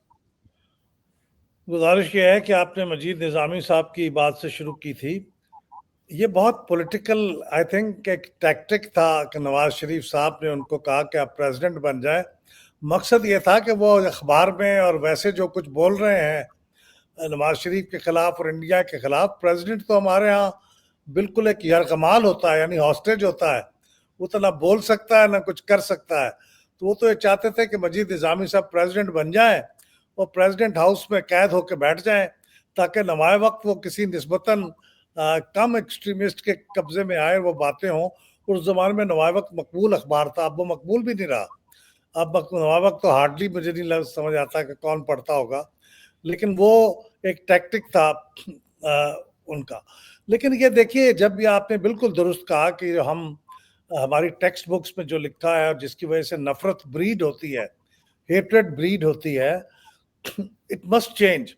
गुजारिश ये है कि आपने मजीद निजामी साहब की बात से शुरू की थी। ये बहुत पॉलिटिकल आई थिंक एक टैक्टिक था कि नवाज शरीफ साहब ने उनको कहा कि आप प्रेसिडेंट बन जाए। मकसद ये था कि वो अखबार में और वैसे जो कुछ बोल रहे हैं नवाज शरीफ के खिलाफ और इंडिया के खिलाफ, प्रेसिडेंट तो हमारे यहाँ बिल्कुल एक यरकमाल होता है, यानी हॉस्टेज होता है, वो तो ना बोल सकता है ना कुछ कर सकता है। तो वो तो ये चाहते थे कि मजीद निजामी साहब प्रेसिडेंट बन जाए और प्रेसिडेंट हाउस में कैद होकर बैठ जाए, ताकि नवाए वक्त वो किसी निस्बतन कम एक्सट्रीमिस्ट के कब्जे में आए, वो बातें हों। उस जमाने में नवाए वक्त मकबूल अखबार था, अब वो मकबूल भी नहीं रहा। अब नवाए वक्त तो हार्डली मुझे नहीं समझ आता कि कौन पढ़ता होगा, लेकिन वो एक टैक्टिक था उनका। लेकिन ये देखिए, जब ये आपने बिल्कुल दुरुस्त कहा कि हम हमारी टेक्स्ट बुक्स में जो लिखा है और जिसकी वजह से नफरत ब्रीड होती है, हेट्रेड ब्रीड होती है, इट मस्ट चेंज।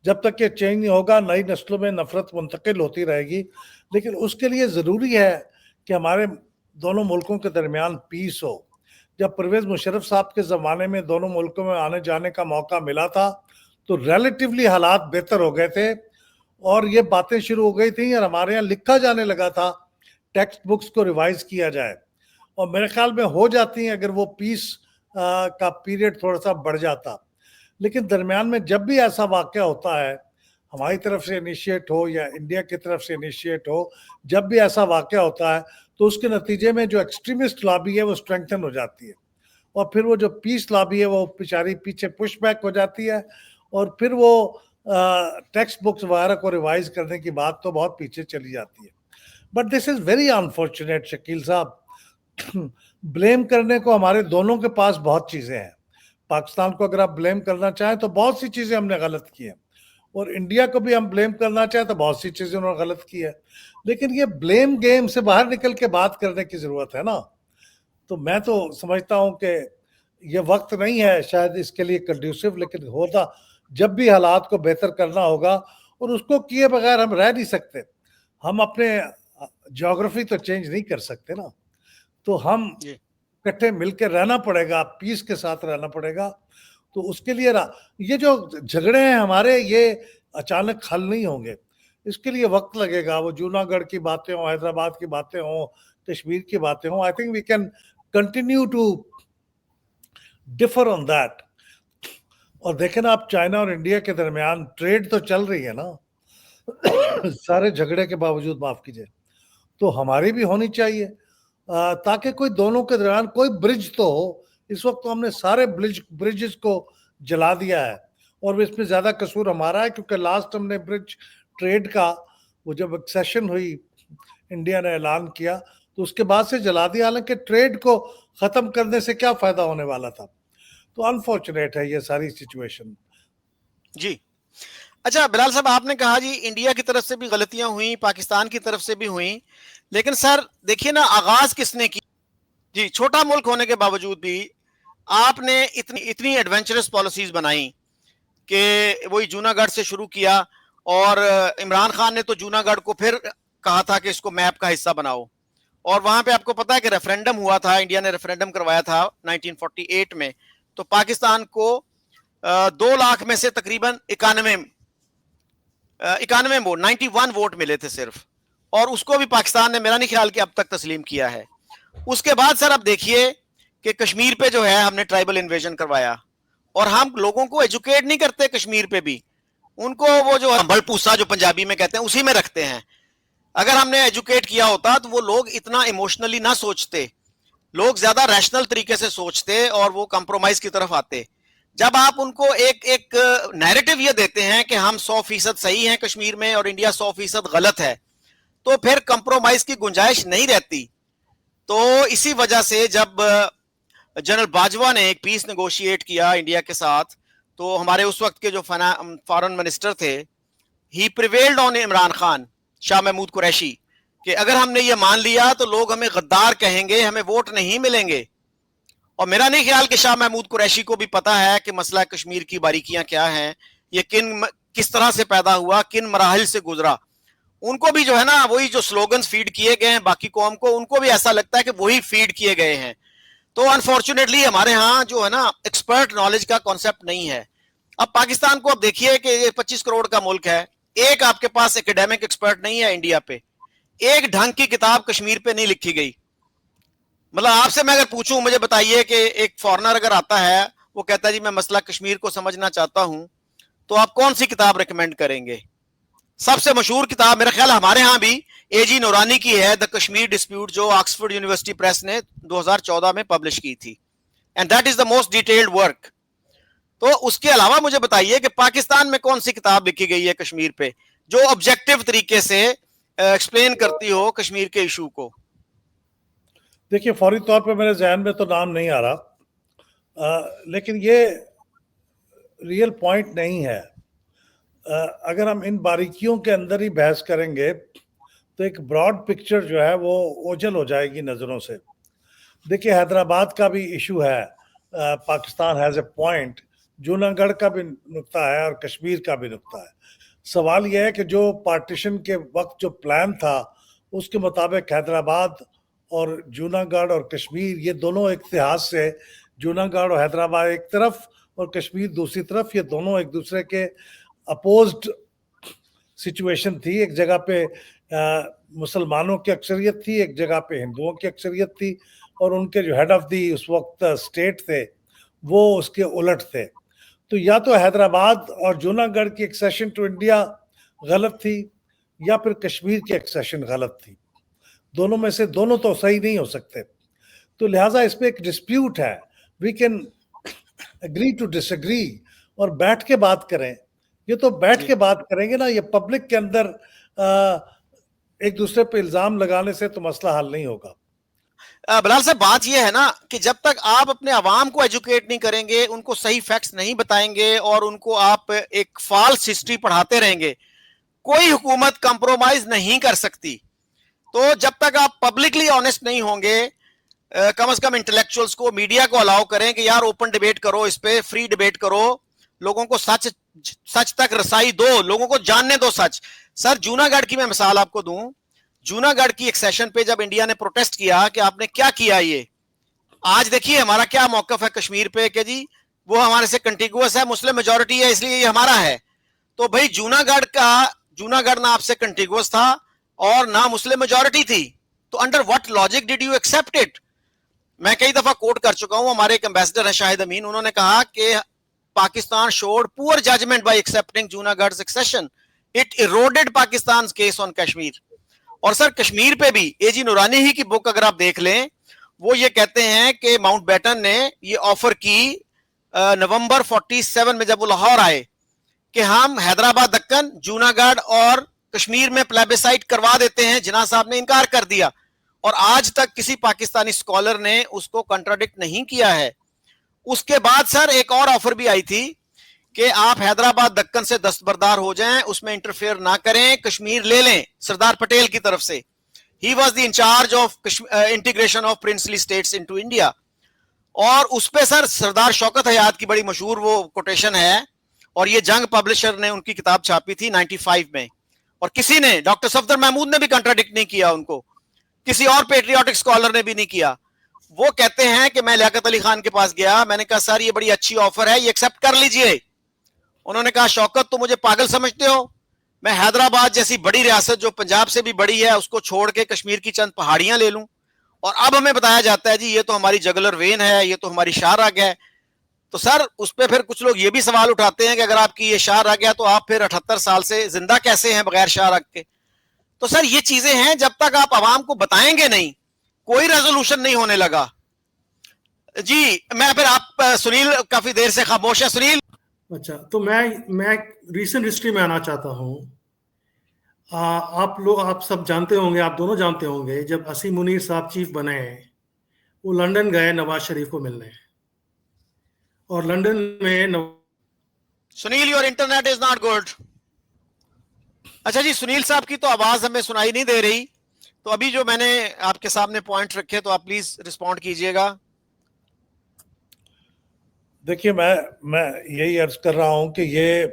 जब तक ये चेंज नहीं होगा नई नस्लों में नफरत मुंतकिल होती रहेगी। लेकिन उसके लिए ज़रूरी है कि हमारे दोनों मुल्कों के दरमियान पीस हो। जब परवेज़ मुशर्रफ साहब के ज़माने में दोनों मुल्कों में आने जाने का मौका मिला था तो रिलेटिवली हालात बेहतर हो गए थे और ये बातें शुरू हो गई थी और हमारे यहाँ लिखा जाने लगा था टेक्स्ट बुक्स को रिवाइज किया जाए, और मेरे ख्याल में हो जाती हैं अगर वो पीस का पीरियड थोड़ा सा बढ़ जाता। लेकिन दरमियान में जब भी ऐसा वाक़या होता है, हमारी तरफ से इनिशिएट हो या इंडिया की तरफ से इनिशिएट हो, जब भी ऐसा वाक़या होता है तो उसके नतीजे में जो एक्सट्रीमिस्ट लॉबी है वो स्ट्रेंथन हो जाती है, और फिर वो जो पीस लॉबी है वो बेचारी पीछे पुश बैक हो जाती है, और फिर वो टेक्स्ट बुक्स वगैरह को रिवाइज करने की बात तो बहुत पीछे चली जाती है। But this is very unfortunate Shakeel साहब। ब्लेम करने को हमारे दोनों के पास बहुत चीज़ें हैं। पाकिस्तान को अगर आप ब्लेम करना चाहें तो बहुत सी चीज़ें हमने गलत की हैं, और इंडिया को भी हम ब्लेम करना चाहें तो बहुत सी चीज़ें उन्होंने गलत की है। लेकिन ये ब्लेम गेम से बाहर निकल के बात करने की ज़रूरत है ना। तो मैं तो समझता हूँ कि ये वक्त नहीं है शायद इसके लिए कंड्यूसिव, लेकिन होता जब भी हालात को बेहतर करना होगा, और उसको किए बगैर हम रह नहीं सकते। हम अपने ज्योग्राफी तो चेंज नहीं कर सकते ना, तो हम इकट्ठे मिलकर रहना पड़ेगा, पीस के साथ रहना पड़ेगा। तो उसके लिए ये जो झगड़े हैं हमारे, ये अचानक हल नहीं होंगे, इसके लिए वक्त लगेगा। वो जूनागढ़ की बातें हों, हैदराबाद की बातें हों, कश्मीर की बातें हों, I think we can continue to differ on that. और देखें ना, आप चाइना और इंडिया के दरमियान ट्रेड तो चल रही है ना सारे झगड़े के बावजूद, माफ कीजिए, तो हमारी भी होनी चाहिए ताकि कोई दोनों के दरमियान कोई ब्रिज तो हो। इस वक्त तो हमने सारे ब्रिजेस को जला दिया है, और इसमें ज़्यादा कसूर हमारा है क्योंकि लास्ट हमने ब्रिज ट्रेड का, वो जब एक्सेशन हुई इंडिया ने ऐलान किया तो उसके बाद से जला दिया। हालांकि ट्रेड को ख़त्म करने से क्या फ़ायदा होने वाला था। तो अनफॉर्चुनेट है ये सारी सिचुएशन। जी अच्छा बिलाल साहब, आपने कहा जी इंडिया की तरफ से भी गलतियां हुई, पाकिस्तान की तरफ से भी हुई, लेकिन सर देखिए ना आगाज किसने की? जी, छोटा मुल्क होने के बावजूद भी आपने इतनी एडवेंचरस पॉलिसीज बनाई कि वही जूनागढ़ से शुरू किया, और इमरान खान ने तो जूनागढ़ को फिर कहा था कि इसको मैप का हिस्सा बनाओ, और वहां पे आपको पता है कि रेफरेंडम हुआ था, इंडिया ने रेफरेंडम करवाया था 1948 में, तो पाकिस्तान को 2 लाख में से तकरीबन 91 वोट, 91 वोट मिले थे सिर्फ, और उसको भी पाकिस्तान ने मेरा नहीं ख्याल कि अब तक तस्लीम किया है। उसके बाद सर अब देखिए कि कश्मीर पे जो है हमने ट्राइबल इन्वेजन करवाया, और हम लोगों को एजुकेट नहीं करते कश्मीर पे भी, उनको वो जो बलपूसा जो पंजाबी में कहते हैं उसी में रखते हैं। अगर हमने एजुकेट किया होता तो वो लोग इतना इमोशनली ना सोचते, लोग ज्यादा रैशनल तरीके से सोचते और वो कंप्रोमाइज की तरफ आते। जब आप उनको एक नैरेटिव ये देते हैं कि हम 100% सही हैं कश्मीर में और इंडिया 100% गलत है, तो फिर कंप्रोमाइज की गुंजाइश नहीं रहती। तो इसी वजह से जब जनरल बाजवा ने एक पीस नेगोशिएट किया इंडिया के साथ, तो हमारे उस वक्त के जो फॉरेन मिनिस्टर थे, ही प्रिवेल्ड ऑन इमरान खान, शाह महमूद कुरैशी, कि अगर हमने ये मान लिया तो लोग हमें गद्दार कहेंगे, हमें वोट नहीं मिलेंगे। और मेरा नहीं ख्याल कि शाह महमूद कुरैशी को भी पता है कि मसला कश्मीर की बारीकियां क्या हैं, ये किस तरह से पैदा हुआ, किन मराहिल से गुजरा। उनको भी जो है ना वही जो स्लोगन्स फीड किए गए हैं बाकी कौम को, उनको भी ऐसा लगता है कि वही फीड किए गए हैं। तो अनफॉर्चुनेटली हमारे यहाँ जो है ना एक्सपर्ट नॉलेज का कॉन्सेप्ट नहीं है। अब पाकिस्तान को अब देखिए कि ये 25 करोड़ का मुल्क है, एक आपके पास एकेडमिक एक्सपर्ट नहीं है इंडिया पे, एक ढंग की किताब कश्मीर पे नहीं लिखी गई। मतलब आपसे मैं अगर पूछूं, मुझे बताइए कि एक फॉरेनर अगर आता है, वो कहता है जी मैं मसला कश्मीर को समझना चाहता हूं, तो आप कौन सी किताब रिकमेंड करेंगे? सबसे मशहूर किताब मेरा ख्याल हमारे यहाँ भी एजी नूरानी की है, द कश्मीर डिस्प्यूट, जो ऑक्सफोर्ड यूनिवर्सिटी प्रेस ने 2014 में पब्लिश की थी, and that is the most detailed work. तो उसके अलावा मुझे बताइए कि पाकिस्तान में कौन सी किताब लिखी गई है कश्मीर पे जो ऑब्जेक्टिव तरीके से एक्सप्लेन करती हो कश्मीर के इशू को? देखिए, फौरी तौर पे मेरे जहन में तो नाम नहीं आ रहा, लेकिन ये रियल पॉइंट नहीं है। अगर हम इन बारीकियों के अंदर ही बहस करेंगे तो एक ब्रॉड पिक्चर जो है वो ओझल हो जाएगी नज़रों से। देखिए, हैदराबाद का भी इशू है, Pakistan has a point, Junagadh का भी नुक्ता है और कश्मीर का भी नुक्ता है। सवाल यह है कि जो पार्टीशन के वक्त जो प्लान था उसके मुताबिक हैदराबाद और जूनागढ़ और कश्मीर, ये दोनों एक इतिहाद से जूनागढ़ और हैदराबाद एक तरफ और कश्मीर दूसरी तरफ, ये दोनों एक दूसरे के अपोज्ड सिचुएशन थी। एक जगह पे मुसलमानों की अक्सरियत थी, एक जगह पे हिंदुओं की अक्सरियत थी, और उनके जो हेड ऑफ दी उस वक्त स्टेट थे वो उसके उलट थे। तो या तो हैदराबाद और जूनागढ़ की एक्सेशन टू इंडिया गलत थी या फिर कश्मीर की एक्सेशन गलत थी। दोनों में से दोनों तो सही नहीं हो सकते। तो लिहाजा इस पे एक डिस्प्यूट है, we can agree to disagree और बैठ के बात करें। ये तो बैठ के बात करेंगे ना, ये पब्लिक के अंदर एक दूसरे पे इल्जाम लगाने से तो मसला हल नहीं होगा। बिलाल साहब, बात यह है ना कि जब तक आप अपने अवाम को एजुकेट नहीं करेंगे, उनको सही फैक्ट्स नहीं बताएंगे और उनको आप एक फॉल्स हिस्ट्री पढ़ाते रहेंगे, कोई हुकूमत कंप्रोमाइज नहीं कर सकती। तो जब तक आप पब्लिकली ऑनेस्ट नहीं होंगे, कम से कम इंटेलेक्चुअल्स को, मीडिया को अलाउ करें कि यार ओपन डिबेट करो, इस पे फ्री डिबेट करो, लोगों को सच तक रसाई दो, लोगों को जानने दो सच। सर, जूनागढ़ की मैं मिसाल आपको दूं, जूनागढ़ की एक सेशन पे जब इंडिया ने प्रोटेस्ट किया कि आपने क्या किया ये, आज देखिए हमारा क्या मौकफ है कश्मीर पे कि जी वो हमारे से कंटिगुअस है, मुस्लिम मेजॉरिटी है, इसलिए ये हमारा है। तो भाई जूनागढ़ ना आपसे कंटिगुअस था और ना मुस्लिम मेजॉरिटी थी, तो under what logic did you accept it? मैं कई दफा कोट कर चुका हूं, हमारे एक एम्बेसडर है शाहिद अमीन, उन्होंने कहा कि Pakistan showed poor judgement by accepting Junagadh accession, it eroded Pakistan case on Kashmir. और सर, कश्मीर पे भी एजी नूरानी ही की बुक अगर आप देख लें, वो ये कहते हैं कि माउंटबेटन ने ये ऑफर की नवंबर 47 में जब वो लाहौर आए कि हम हैदराबाद, दक्कन, जूनागढ़ और कश्मीर में प्लेबिसाइट करवा देते हैं। जिन्ना साहब ने इनकार कर दिया और आज तक किसी पाकिस्तानी स्कॉलर ने उसको कंट्राडिक्ट नहीं किया है। उसके बाद सर एक और ऑफर भी आई थी कि आप हैदराबाद, दक्कन से दस्तबरदार हो जाएं, उसमें इंटरफेयर ना करें, कश्मीर ले लें सरदार पटेल की तरफ से। He was the in charge of integration of princely states into India. और उस पे सर सरदार शौकत हयात की बड़ी मशहूर वो कोटेशन है, और ये जंग पब्लिशर ने उनकी किताब छापी थी 95 में, और किसी ने, डॉक्टर सफदर महमूद ने भी कंट्राडिक्ट नहीं किया उनको, किसी और पेट्रियाटिक स्कॉलर ने भी नहीं किया। वो कहते हैं कि मैं लियाकत अली खान के पास गया, मैंने कहा सर ये बड़ी अच्छी ऑफर है, ये एक्सेप्ट कर लीजिए। उन्होंने कहा शौकत तुम मुझे पागल समझते हो, मैं हैदराबाद जैसी बड़ी रियासत जो पंजाब से भी बड़ी है उसको छोड़ के कश्मीर की चंद पहाड़ियां ले लूं, और अब हमें बताया जाता है जी ये तो हमारी जगलर वेन है, ये तो हमारी शाहराग है। तो सर उस पर फिर कुछ लोग ये भी सवाल उठाते हैं कि अगर आपकी ये शाहराग है तो आप फिर 78 साल से जिंदा कैसे हैं बगैर शाहराग के। तो सर ये चीजें हैं, जब तक आप आवाम को बताएंगे नहीं कोई रेजोल्यूशन नहीं होने लगा जी। मैं फिर आप सुनील काफी देर से खामोश है। सुनील। अच्छा, तो मैं रीसेंट हिस्ट्री में आना चाहता हूँ। आप सब जानते होंगे, आप दोनों जानते होंगे, जब असीम मुनीर साहब चीफ बने वो लंदन गए नवाज शरीफ को मिलने, और लंदन में Sunil your internet is not good. अच्छा जी, सुनील साहब की तो आवाज हमें सुनाई नहीं दे रही, तो अभी जो मैंने आपके सामने पॉइंट रखे तो आप प्लीज रिस्पॉन्ड कीजिएगा। देखिए, मैं यही अर्ज कर रहा हूं कि ये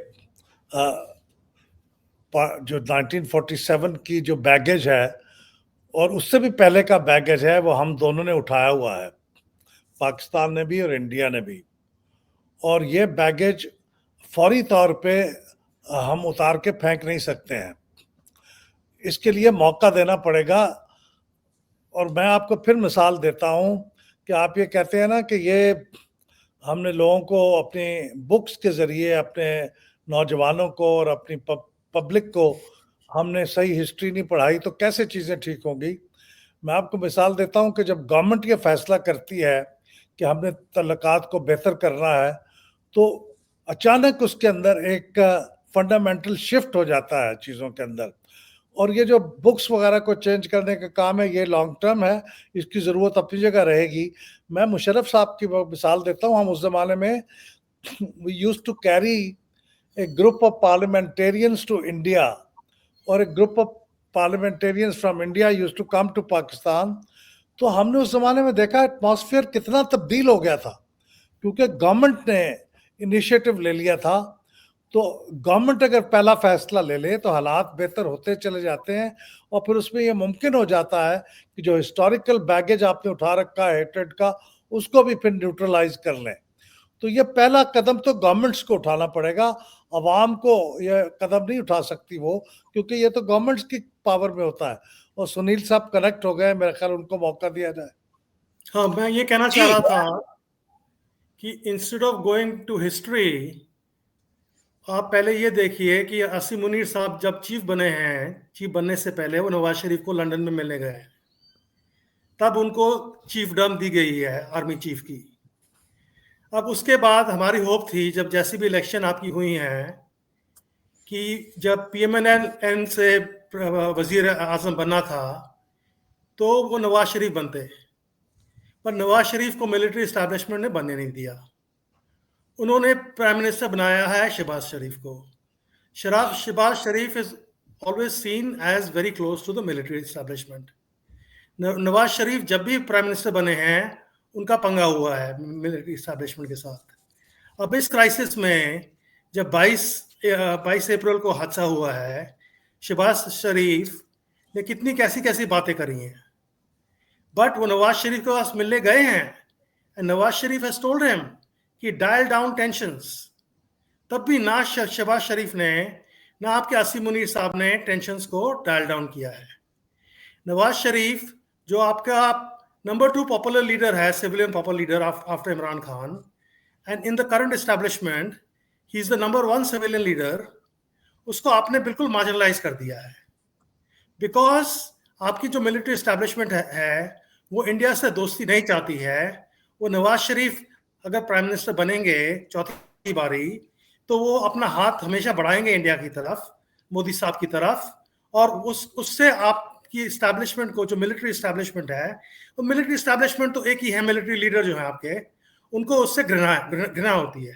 जो 1947 की जो बैगेज है और उससे भी पहले का बैगेज है वो हम दोनों ने उठाया हुआ है, पाकिस्तान ने भी और इंडिया ने भी। और ये बैगेज फौरी तौर पे हम उतार के फेंक नहीं सकते हैं, इसके लिए मौका देना पड़ेगा। और मैं आपको फिर मिसाल देता हूं कि आप ये कहते हैं ना कि ये हमने लोगों को अपनी बुक्स के ज़रिए, अपने नौजवानों को और अपनी पब्लिक को हमने सही हिस्ट्री नहीं पढ़ाई तो कैसे चीज़ें ठीक होंगी। मैं आपको मिसाल देता हूं कि जब गवर्नमेंट ये फैसला करती है कि हमने तल्लुकात को बेहतर करना है, तो अचानक उसके अंदर एक फंडामेंटल शिफ्ट हो जाता है चीज़ों के अंदर। और ये जो बुक्स वगैरह को चेंज करने का काम है, ये लॉन्ग टर्म है, इसकी ज़रूरत अपनी जगह रहेगी। मैं मुशर्रफ साहब की मिसाल देता हूँ। हम उस ज़माने में we used to carry a group of parliamentarians to India, और a group of parliamentarians from India used to come to Pakistan. तो हमने उस ज़माने में देखा एटमॉस्फेयर कितना तब्दील हो गया था, क्योंकि गवर्नमेंट ने इनिशिएटिव ले लिया था। तो गवर्नमेंट अगर पहला फैसला ले ले तो हालात बेहतर होते चले जाते हैं, और फिर उसमें यह मुमकिन हो जाता है कि जो हिस्टोरिकल बैगेज आपने उठा रखा है हेट्रेड का, उसको भी फिर न्यूट्रलाइज कर लें। तो ये पहला कदम तो गवर्नमेंट्स को उठाना पड़ेगा, अवाम को यह कदम नहीं उठा सकती वो, क्योंकि ये तो गवर्नमेंट्स की पावर में होता है। और सुनील साहब कनेक्ट हो गए, मेरे ख्याल उनको मौका दिया जाए। हाँ, मैं ये कहना चाह रहा था कि instead of going to history, आप पहले ये देखिए कि असीम मुनीर साहब जब चीफ बने हैं, चीफ बनने से पहले वो नवाज शरीफ को लंदन में मिलने गए, तब उनको चीफडम दी गई है आर्मी चीफ की। अब उसके बाद हमारी होप थी, जब जैसी भी इलेक्शन आपकी हुई हैं, कि जब PMNN से वजीर आजम बनना था तो वो नवाज शरीफ बनते, पर नवाज शरीफ को मिलिट्री इस्टेब्लिशमेंट ने बनने नहीं दिया। उन्होंने प्राइम मिनिस्टर बनाया है शहबाज शरीफ को। Shahbaz Sharif is always seen as very close to the military establishment. Nawaz Sharif जब भी प्राइम मिनिस्टर बने हैं उनका पंगा हुआ है मिलिट्री इस्टेब्लिशमेंट के साथ। अब इस क्राइसिस में जब 22 अप्रैल को हादसा हुआ है, शहबाज शरीफ ने कितनी कैसी बातें करी हैं, बट वो नवाज शरीफ के पास मिलने गए हैं, and Nawaz Sharif has told him कि डायल डाउन टेंशंस। तब भी ना शहबाज शरीफ ने ना आपके असीम मुनीर साहब ने टेंशंस को डायल डाउन किया है। नवाज शरीफ जो आपका नंबर 2 पॉपुलर लीडर है, civilian popular leader after Imran Khan, and in the current establishment he is the number 1 civilian leader, उसको आपने बिल्कुल मार्जिनलाइज कर दिया है। बिकॉज आपकी जो मिलिट्री एस्टेब्लिशमेंट है वो इंडिया से दोस्ती नहीं चाहती है। वो नवाज शरीफ अगर प्राइम मिनिस्टर बनेंगे चौथी बारी, तो वो अपना हाथ हमेशा बढ़ाएंगे इंडिया की तरफ, मोदी साहब की तरफ, और उससे आपकी एस्टेब्लिशमेंट को, जो मिलिट्री एस्टेब्लिशमेंट है, वो मिलिट्री एस्टेब्लिशमेंट तो एक ही है, मिलिट्री लीडर जो है आपके, उनको उससे घृणा होती है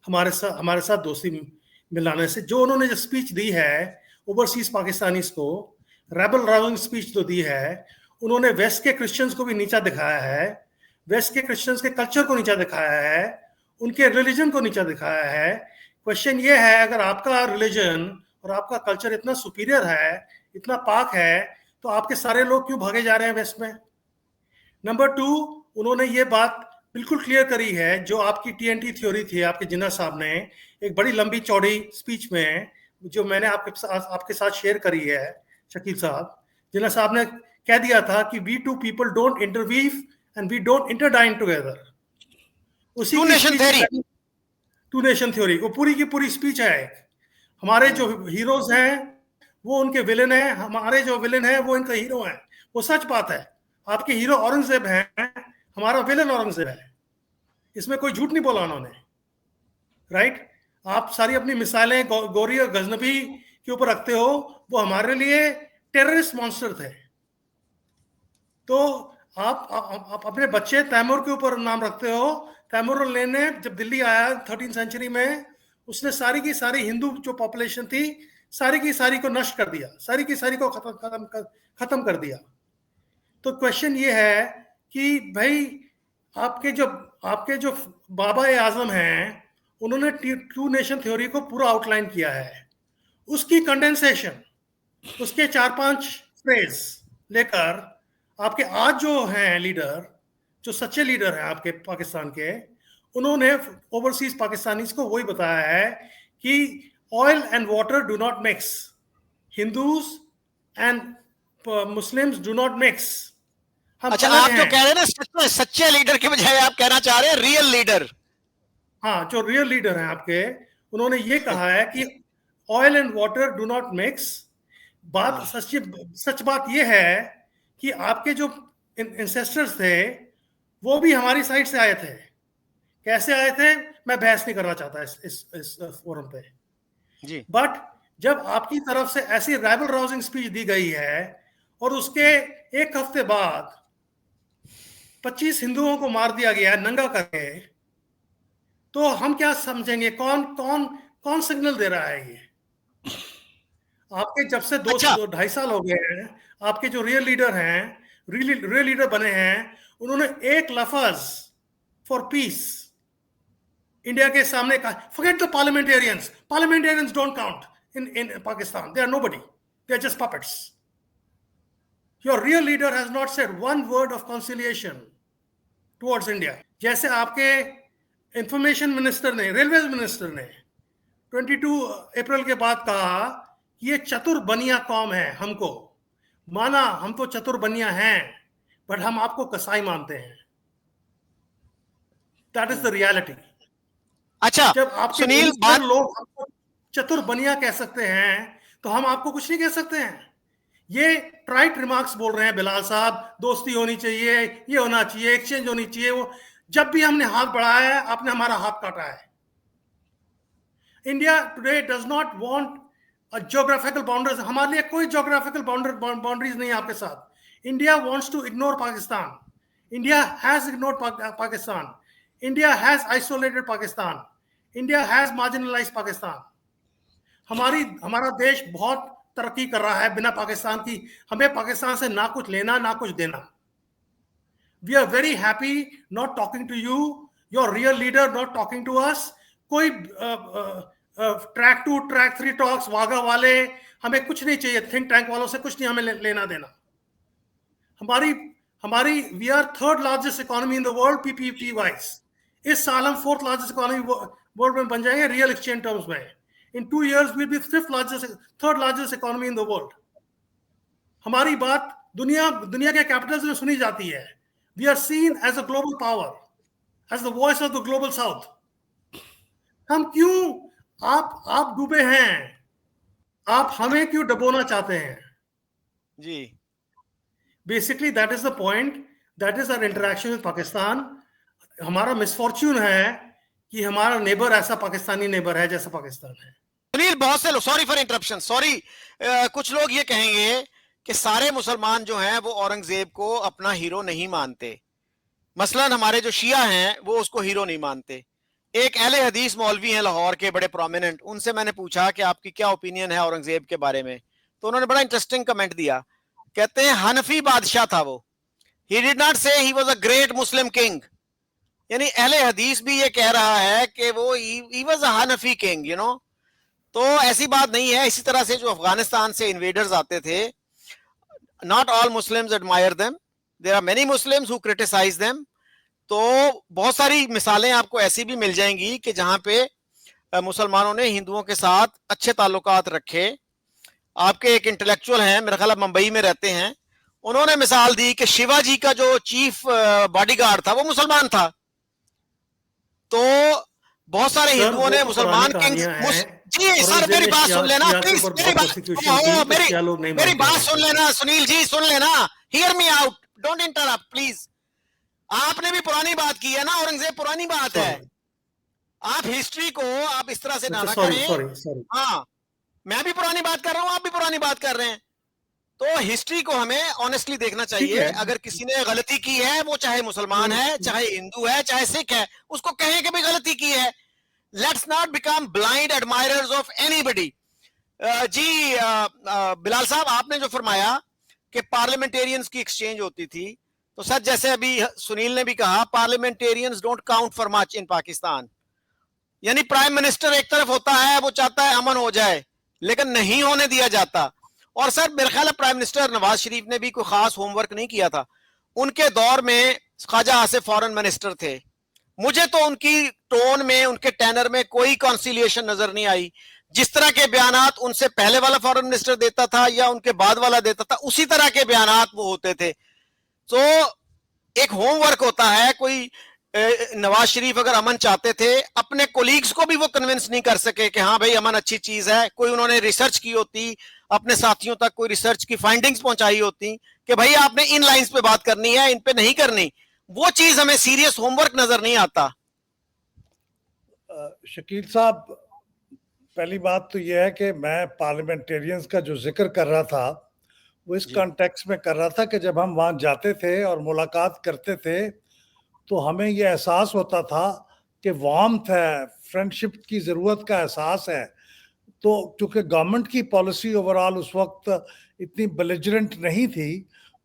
हमारे साथ दोस्ती मिलाने से। जो उन्होंने जो स्पीच दी है ओवरसीज पाकिस्तानीज को, रेबल राइजिंग स्पीच जो दी है, उन्होंने वेस्ट के क्रिश्चियंस को भी नीचा दिखाया है, वेस्ट के क्रिश्चियंस के कल्चर को नीचा दिखाया है, उनके रिलीजन को नीचा दिखाया है। क्वेश्चन ये है, अगर आपका रिलीजन और आपका कल्चर इतना सुपीरियर है, इतना पाक है, तो आपके सारे लोग क्यों भागे जा रहे हैं वेस्ट में? नंबर 2, उन्होंने ये बात बिल्कुल क्लियर करी है, जो आपकी TNT थ्योरी थी आपके जिन्ना साहब ने एक बड़ी लंबी चौड़ी स्पीच में, जो मैंने आपके साथ शेयर करी है शकील साहब, जिन्ना साहब ने कह दिया था कि we two people don't interweave and we don't interdine together. उसी टू की nation theory, two nation theory, वो पूरी की पूरी स्पीच है। हमारे जो हीरोज हैं वो उनके विलेन हैं, हमारे जो विलेन हैं वो इनका हीरो हैं। वो सच बात है। आपके हीरो औरंगजेब हैं, हमारा विलेन औरंगजेब है। इसमें कोई झूठ नहीं बोला उन्होंने, राइट? आप सारी अपनी मिसालें गौरी और गजनबी के ऊपर रखते हो, वो हमारे लिए टेररिस्ट मॉन्स्टर थे। तो आप अपने बच्चे तैमूर के ऊपर नाम रखते हो। तैमूर ने जब दिल्ली आया 13वीं सेंचुरी में, उसने सारी की सारी हिंदू जो पॉपुलेशन थी सारी की सारी को नष्ट कर दिया, सारी की सारी को खत्म कर दिया। तो क्वेश्चन ये है कि भाई आपके जो बाबा आजम हैं, उन्होंने टू नेशन थ्योरी को पूरा आउटलाइन किया है। उसकी कंडेंसेशन, उसके 4-5 फ्रेज लेकर आपके आज जो हैं लीडर, जो सच्चे लीडर हैं आपके पाकिस्तान के, उन्होंने ओवरसीज पाकिस्तानीज को वही बताया है कि oil and water do not mix, Hindus and Muslims do not mix. अच्छा, आप जो कह रहे हैं ना सच्चे लीडर के बजाय आप कहना चाह रहे हैं रियल लीडर। हाँ, जो रियल लीडर हैं आपके, उन्होंने ये कहा है कि oil and water do not mix. सच बात ये है कि आपके जो इंसेस्टर्स थे वो भी हमारी साइड से आए थे। कैसे आए थे मैं बहस नहीं करना चाहता इस फोरम पे जी। बट जब आपकी तरफ से ऐसी राइवल राउजिंग स्पीच दी गई है और उसके एक हफ्ते बाद 25 हिंदुओं को मार दिया गया नंगा करके, तो हम क्या समझेंगे? कौन सिग्नल दे रहा है ये? आपके जब से 2-2.5 साल हो गए हैं, आपके जो रियल लीडर हैं, रियल लीडर बने हैं, उन्होंने एक लफ्ज फॉर पीस इंडिया के सामने कहा। Forget the parliamentarians don't count in Pakistan, they are nobody, they are just puppets. Your real leader has not said one word of conciliation towards India. जैसे आपके इंफॉर्मेशन मिनिस्टर ने, रेलवे मिनिस्टर ने 22 अप्रैल के बाद कहा कि ये चतुर बनिया कौम है, हमको माना, हम तो चतुर बनिया हैं, बट हम आपको कसाई मानते हैं। That is the reality. अच्छा, जब आपके सुनील लोग आपको चतुर बनिया कह सकते हैं, तो हम आपको कुछ नहीं कह सकते हैं। ये ट्राइट रिमार्क्स बोल रहे हैं बिलाल साहब, दोस्ती होनी चाहिए, ये होना चाहिए, एक्सचेंज होनी चाहिए। वो जब भी हमने हाथ बढ़ाया है, आपने हमारा हाथ काटा है। India today does not want a geographical boundaries. हमारे लिए कोई ज्योग्राफिकल बाउंड्रीज नहीं है आपके साथ। India wants to ignore Pakistan. India has ignored Pakistan. India has isolated Pakistan. India has marginalised Pakistan. हमारा देश बहुत तरक्की कर रहा है बिना पाकिस्तान की। हमें पाकिस्तान से ना कुछ लेना ना कुछ देना। We are very happy not talking to you, your real leader not talking to us. कोई ट्रैक 2 ट्रैक 3 टॉक्स वागा वाले हमें कुछ नहीं चाहिए। थिंक टैंक वालों से कुछ नहीं हमें लेना देना। हमारी we are 3rd largest economy in the world PPP wise. इस साल हम 4th लार्जेस्ट इकोनॉमी वर्ल्ड में बन जाएंगे रियल एक्सचेंज टर्म्स में। इन 2 years we'll be 3rd largest economy in the world. हमारी बात दुनिया के कैपिटल्स में सुनी जाती है। We are seen as a global power, as the voice of the global south. हम क्यों आप डूबे हैं? आप हमें क्यों डुबोना चाहते हैं? जी, Basically that is the point. That is our interaction with Pakistan. हमारा मिसफॉर्च्यून है कि हमारा नेबर ऐसा पाकिस्तानी नेबर है जैसा पाकिस्तान है। सुनील, बहुत से लोग, सॉरी फॉर इंटरप्शन, सॉरी, कुछ लोग ये कहेंगे कि सारे मुसलमान जो हैं वो औरंगजेब को अपना हीरो नहीं मानते। मसलन हमारे जो शिया हैं वो उसको हीरो नहीं मानते। एक अहले हदीस मौलवी हैं लाहौर के, बड़े प्रोमिनेंट, उनसे मैंने पूछा कि आपकी क्या ओपिनियन है औरंगजेब के बारे में, तो उन्होंने बड़ा इंटरेस्टिंग कमेंट दिया। कहते हैं हनफी बादशाह था वो। ही डिड नॉट से he was a great Muslim king. यानी अहले हदीस भी ये कह रहा है कि वो he was a Hanafi king, you know. तो ऐसी बात नहीं है। इसी तरह से जो अफगानिस्तान से इन्वेडर्स आते थे, not all Muslims admire them, there are many Muslims who criticise them. तो बहुत सारी मिसालें आपको ऐसी भी मिल जाएंगी कि जहां पे मुसलमानों ने हिंदुओं के साथ अच्छे ताल्लुकात रखे। आपके एक इंटेलेक्चुअल हैं, मेरा ख्याल मुंबई में रहते हैं, उन्होंने मिसाल दी कि शिवाजी का जो चीफ बॉडीगार्ड था वो मुसलमान था। तो बहुत सारे सर हिंदुओं वो ने तो पुरानी मुसलमान कहानियां किंग्स, हैं। जी सर मेरी बात सुन लेना शिया के प्लीज, ऊपर मेरी बहुत बात, प्रोसिक्यूशन थी, तो शिया लोग नहीं मेरी मानते बात हैं सुन इसे। लेना सुनील जी, सुन लेना, hear me out, don't interrupt please. आपने भी पुरानी बात की है ना, औरंगजेब पुरानी बात है। सॉरी आप हिस्ट्री को आप इस तरह से ना अच्छा, ना सॉरी करें। Sorry sorry. हाँ, मैं भी पुरानी बात कर रहा हूं, आप भी पुरानी बात कर रहे हैं। तो हिस्ट्री को हमें ऑनेस्टली देखना ठीक चाहिए। है। अगर किसी ने गलती की है, वो चाहे मुसलमान है, चाहे हिंदू है, चाहे सिख है, उसको कहें कि भी गलती की है। Let's not become blind admirers of anybody. Ji Bilal साहब, आपने जो फरमाया कि पार्लियामेंटेरियंस की एक्सचेंज होती थी, तो सर जैसे अभी सुनील ने भी कहा, parliamentarians don't count for much in Pakistan. यानी प्राइम मिनिस्टर एक तरफ होता है, वो चाहता है अमन हो जाए, लेकिन नहीं होने दिया जाता। और सर मेरे ख्याल है प्राइम मिनिस्टर नवाज शरीफ ने भी कोई खास होमवर्क नहीं किया था। उनके दौर में ख्वाजा आसिफ फॉरेन मिनिस्टर थे, मुझे तो उनकी टोन में, उनके टेनर में कोई कॉन्सिलिएशन नजर नहीं आई। जिस तरह के बयानात उनसे पहले वाला फॉरेन मिनिस्टर देता था या उनके बाद वाला देता था, उसी तरह के बयानात वो होते थे। तो एक होमवर्क होता है। कोई नवाज शरीफ अगर अमन चाहते थे, अपने कोलीग्स को भी वो कन्विंस नहीं कर सके कि हाँ भाई अमन अच्छी चीज है। कोई उन्होंने रिसर्च की होती, अपने साथियों तक कोई रिसर्च की फाइंडिंग्स पहुंचाई होती कि भाई आपने इन लाइंस पे बात करनी है, इन पे नहीं करनी। वो चीज हमें सीरियस होमवर्क नजर नहीं आता। शकील साहब, पहली बात तो यह है कि मैं पार्लियामेंटेरियंस का जो जिक्र कर रहा था वो इस कॉन्टेक्स्ट में कर रहा था कि जब हम वहाँ जाते थे और मुलाकात करते थे तो हमें यह एहसास होता था कि वार्मथ है, फ्रेंडशिप की ज़रूरत का एहसास है। तो चूंकि गवर्नमेंट की पॉलिसी ओवरऑल उस वक्त इतनी बेलिजरेंट नहीं थी,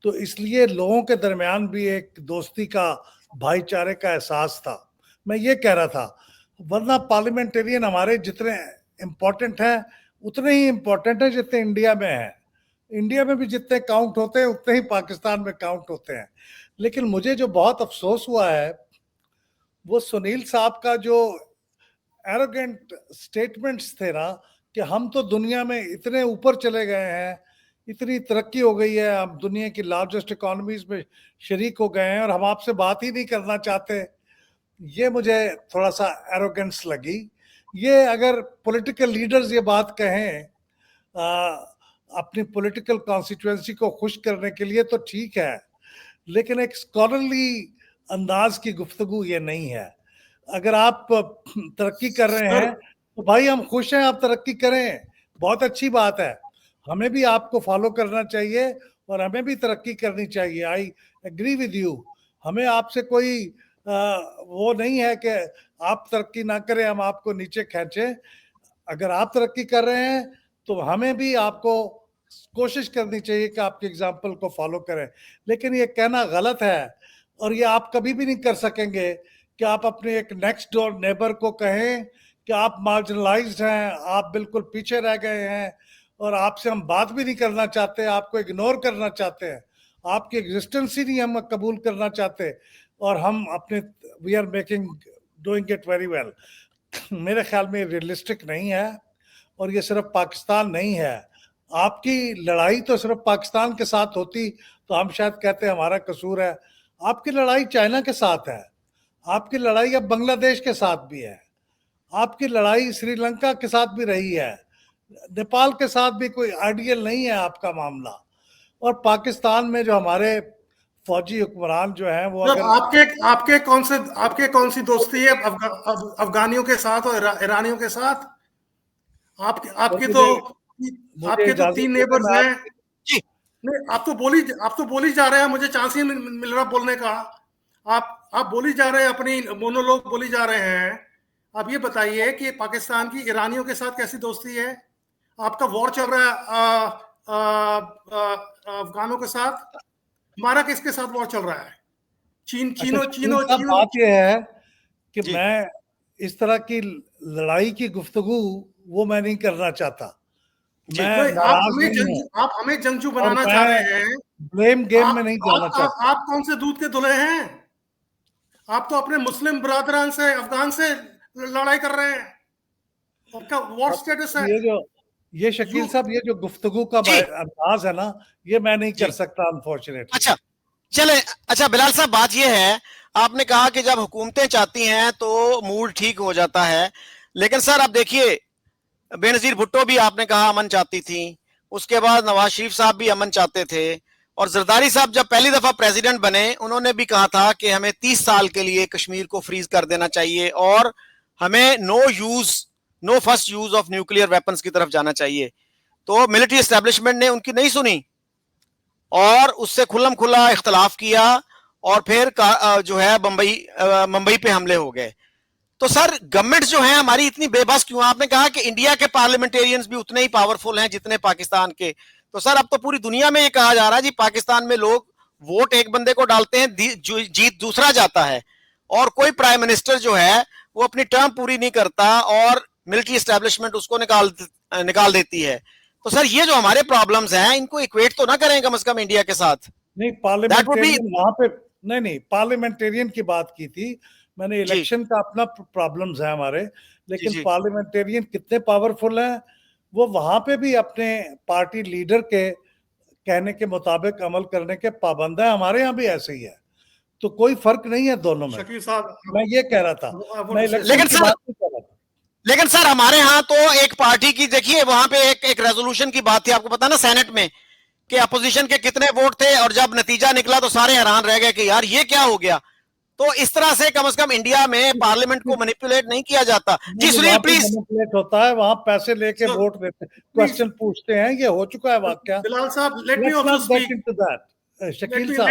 तो इसलिए लोगों के दरमियान भी एक दोस्ती का, भाईचारे का एहसास था। मैं ये कह रहा था, वरना पार्लियामेंटेरियन हमारे जितने इम्पोर्टेंट हैं उतने ही इम्पोर्टेंट हैं जितने इंडिया में हैं। इंडिया में भी जितने काउंट होते हैं उतने ही पाकिस्तान में काउंट होते हैं। लेकिन मुझे जो बहुत अफसोस हुआ है वो सुनील साहब का जो एरोगेंट स्टेटमेंट्स थे ना, कि हम तो दुनिया में इतने ऊपर चले गए हैं, इतनी तरक्की हो गई है, हम दुनिया की लार्जेस्ट इकोनॉमीज में शरीक हो गए हैं और हम आपसे बात ही नहीं करना चाहते। ये मुझे थोड़ा सा एरोगेंस लगी। ये अगर पॉलिटिकल लीडर्स ये बात कहें अपनी पॉलिटिकल कॉन्स्टिट्यूएंसी को खुश करने के लिए तो ठीक है, लेकिन एक स्कॉलरली अंदाज की गुफ्तगू ये नहीं है। अगर आप तरक्की कर रहे हैं तो भाई हम खुश हैं, आप तरक्की करें, बहुत अच्छी बात है। हमें भी आपको फॉलो करना चाहिए और हमें भी तरक्की करनी चाहिए। I agree with you. हमें आपसे कोई वो नहीं है कि आप तरक्की ना करें हम आपको नीचे खींचें। अगर आप तरक्की कर रहे हैं तो हमें भी आपको कोशिश करनी चाहिए कि आपके एग्जाम्पल को फॉलो करें। लेकिन ये कहना गलत है और ये आप कभी भी नहीं कर सकेंगे कि आप अपने एक नेक्स्ट डोर नेबर को कहें कि आप मार्जिनलाइज्ड हैं, आप बिल्कुल पीछे रह गए हैं और आपसे हम बात भी नहीं करना चाहते, आपको इग्नोर करना चाहते हैं, आपकी एग्जिस्टेंस ही नहीं हम कबूल करना चाहते और हम अपने we are making doing it very well. मेरे ख्याल में रियलिस्टिक नहीं है। और ये सिर्फ पाकिस्तान नहीं है। आपकी लड़ाई तो सिर्फ पाकिस्तान के साथ होती तो हम शायद कहते हमारा कसूर है। आपकी लड़ाई चाइना के साथ है, आपकी लड़ाई अब बांग्लादेश के साथ भी है, आपकी लड़ाई श्रीलंका के साथ भी रही है, नेपाल के साथ भी कोई आइडियल नहीं है आपका मामला। और पाकिस्तान में जो हमारे फौजी हुक्मरान जो हैं वो अगर आपके कौन सी दोस्ती है अफगानियों के साथ और ईरानियों के साथ? आपके तो 3 नेबर्स हैं। नहीं, आप तो बोली जा रहे हैं, मुझे चांस ही मिल रहा बोलने का। आप बोली जा रहे हैं, अपनी मोनोलॉग बोली जा रहे हैं। आप ये बताइए कि पाकिस्तान की ईरानियों के साथ कैसी दोस्ती है? आपका वॉर चल रहा है अफगानों के साथ, हमारा किसके साथ वॉर चल रहा है? चीनो बात यह है कि मैं इस तरह की लड़ाई की गुफ्तगू वो मैं नहीं करना चाहता। आप हमें जंगजू बनाना चाह रहे हैं। ब्लेम गेम में नहीं जाना चाहता। आप कौन से दूध के धुले हैं? आप तो अपने मुस्लिम ब्रादरान से, अफगान से लड़ाई कर रहे हैं। आपका वॉर स्टेटस है। ये शकील साहब, ये जो गुफ्तगू का जी अंदाज है ना, ये मैं नहीं कर जी सकता अनफॉर्चुनेटली। अच्छा चले। अच्छा बिलाल साहब, बात ये है, आपने कहा कि जब हुकूमतें चाहती हैं तो मूड ठीक हो जाता है, लेकिन सर अब देखिए, बेनजीर भुट्टो भी आपने कहा अमन चाहती थी, उसके बाद नवाज शरीफ साहब भी अमन चाहते थे, और जरदारी साहब जब पहली दफा प्रेसिडेंट बने उन्होंने भी कहा था कि हमें 30 साल के लिए कश्मीर को फ्रीज कर देना चाहिए और हमें no first use of nuclear weapons की तरफ जाना चाहिए। तो मिलिट्री एस्टेब्लिशमेंट ने उनकी नहीं सुनी और उससे खुल्लम खुल्ला इख्तलाफ किया, और फिर जो है मुंबई पे हमले हो गए। तो सर गवर्नमेंट जो है हमारी इतनी बेबस क्यों? आपने कहा कि इंडिया के पार्लियामेंटेरियंस भी उतने ही पावरफुल हैं जितने पाकिस्तान के। तो सर अब तो पूरी दुनिया में ये कहा जा रहा है जी, पाकिस्तान में लोग वोट एक बंदे को डालते हैं, जीत दूसरा जाता है, और कोई प्राइम मिनिस्टर जो है वो अपनी टर्म पूरी नहीं करता और मिलिट्री एस्टेब्लिशमेंट उसको निकाल देती है। तो सर ये जो हमारे प्रॉब्लम्स हैं इनको इक्वेट तो ना करें कम से कम इंडिया के साथ? नहीं, पार्लियामेंटेरियन वहां पे नहीं पार्लियामेंटेरियन की बात की थी मैंने। इलेक्शन का अपना प्रॉब्लम्स है हमारे, लेकिन पार्लियामेंटेरियन कितने पावरफुल हैं वो वहां पे भी अपने पार्टी लीडर के कहने के मुताबिक अमल करने के पाबंद है। हमारे यहाँ भी ऐसे ही है, तो कोई फर्क नहीं है दोनों में। शकील साहब, मैं ये कह रहा था, मैं इलेक्शन की बात नहीं कर रहा था। लेकिन सर हमारे यहाँ तो एक पार्टी की, देखिए वहां पे एक रेजोल्यूशन की बात थी, आपको पता ना सेनेट में, कि अपोजिशन के कितने वोट थे, और जब नतीजा निकला तो सारे हैरान रह गए कि यार ये क्या हो गया। तो इस तरह से कम इंडिया में पार्लियामेंट को मैनिपुलेट नहीं किया जाता। जी सुनील प्लीज। मैनिपुलेट होता है, वहां पैसे लेके वोट देते, क्वेश्चन पूछते हैं, ये हो चुका है वाकया। बिलाल साहब, let me also speak. Shakeel साहब,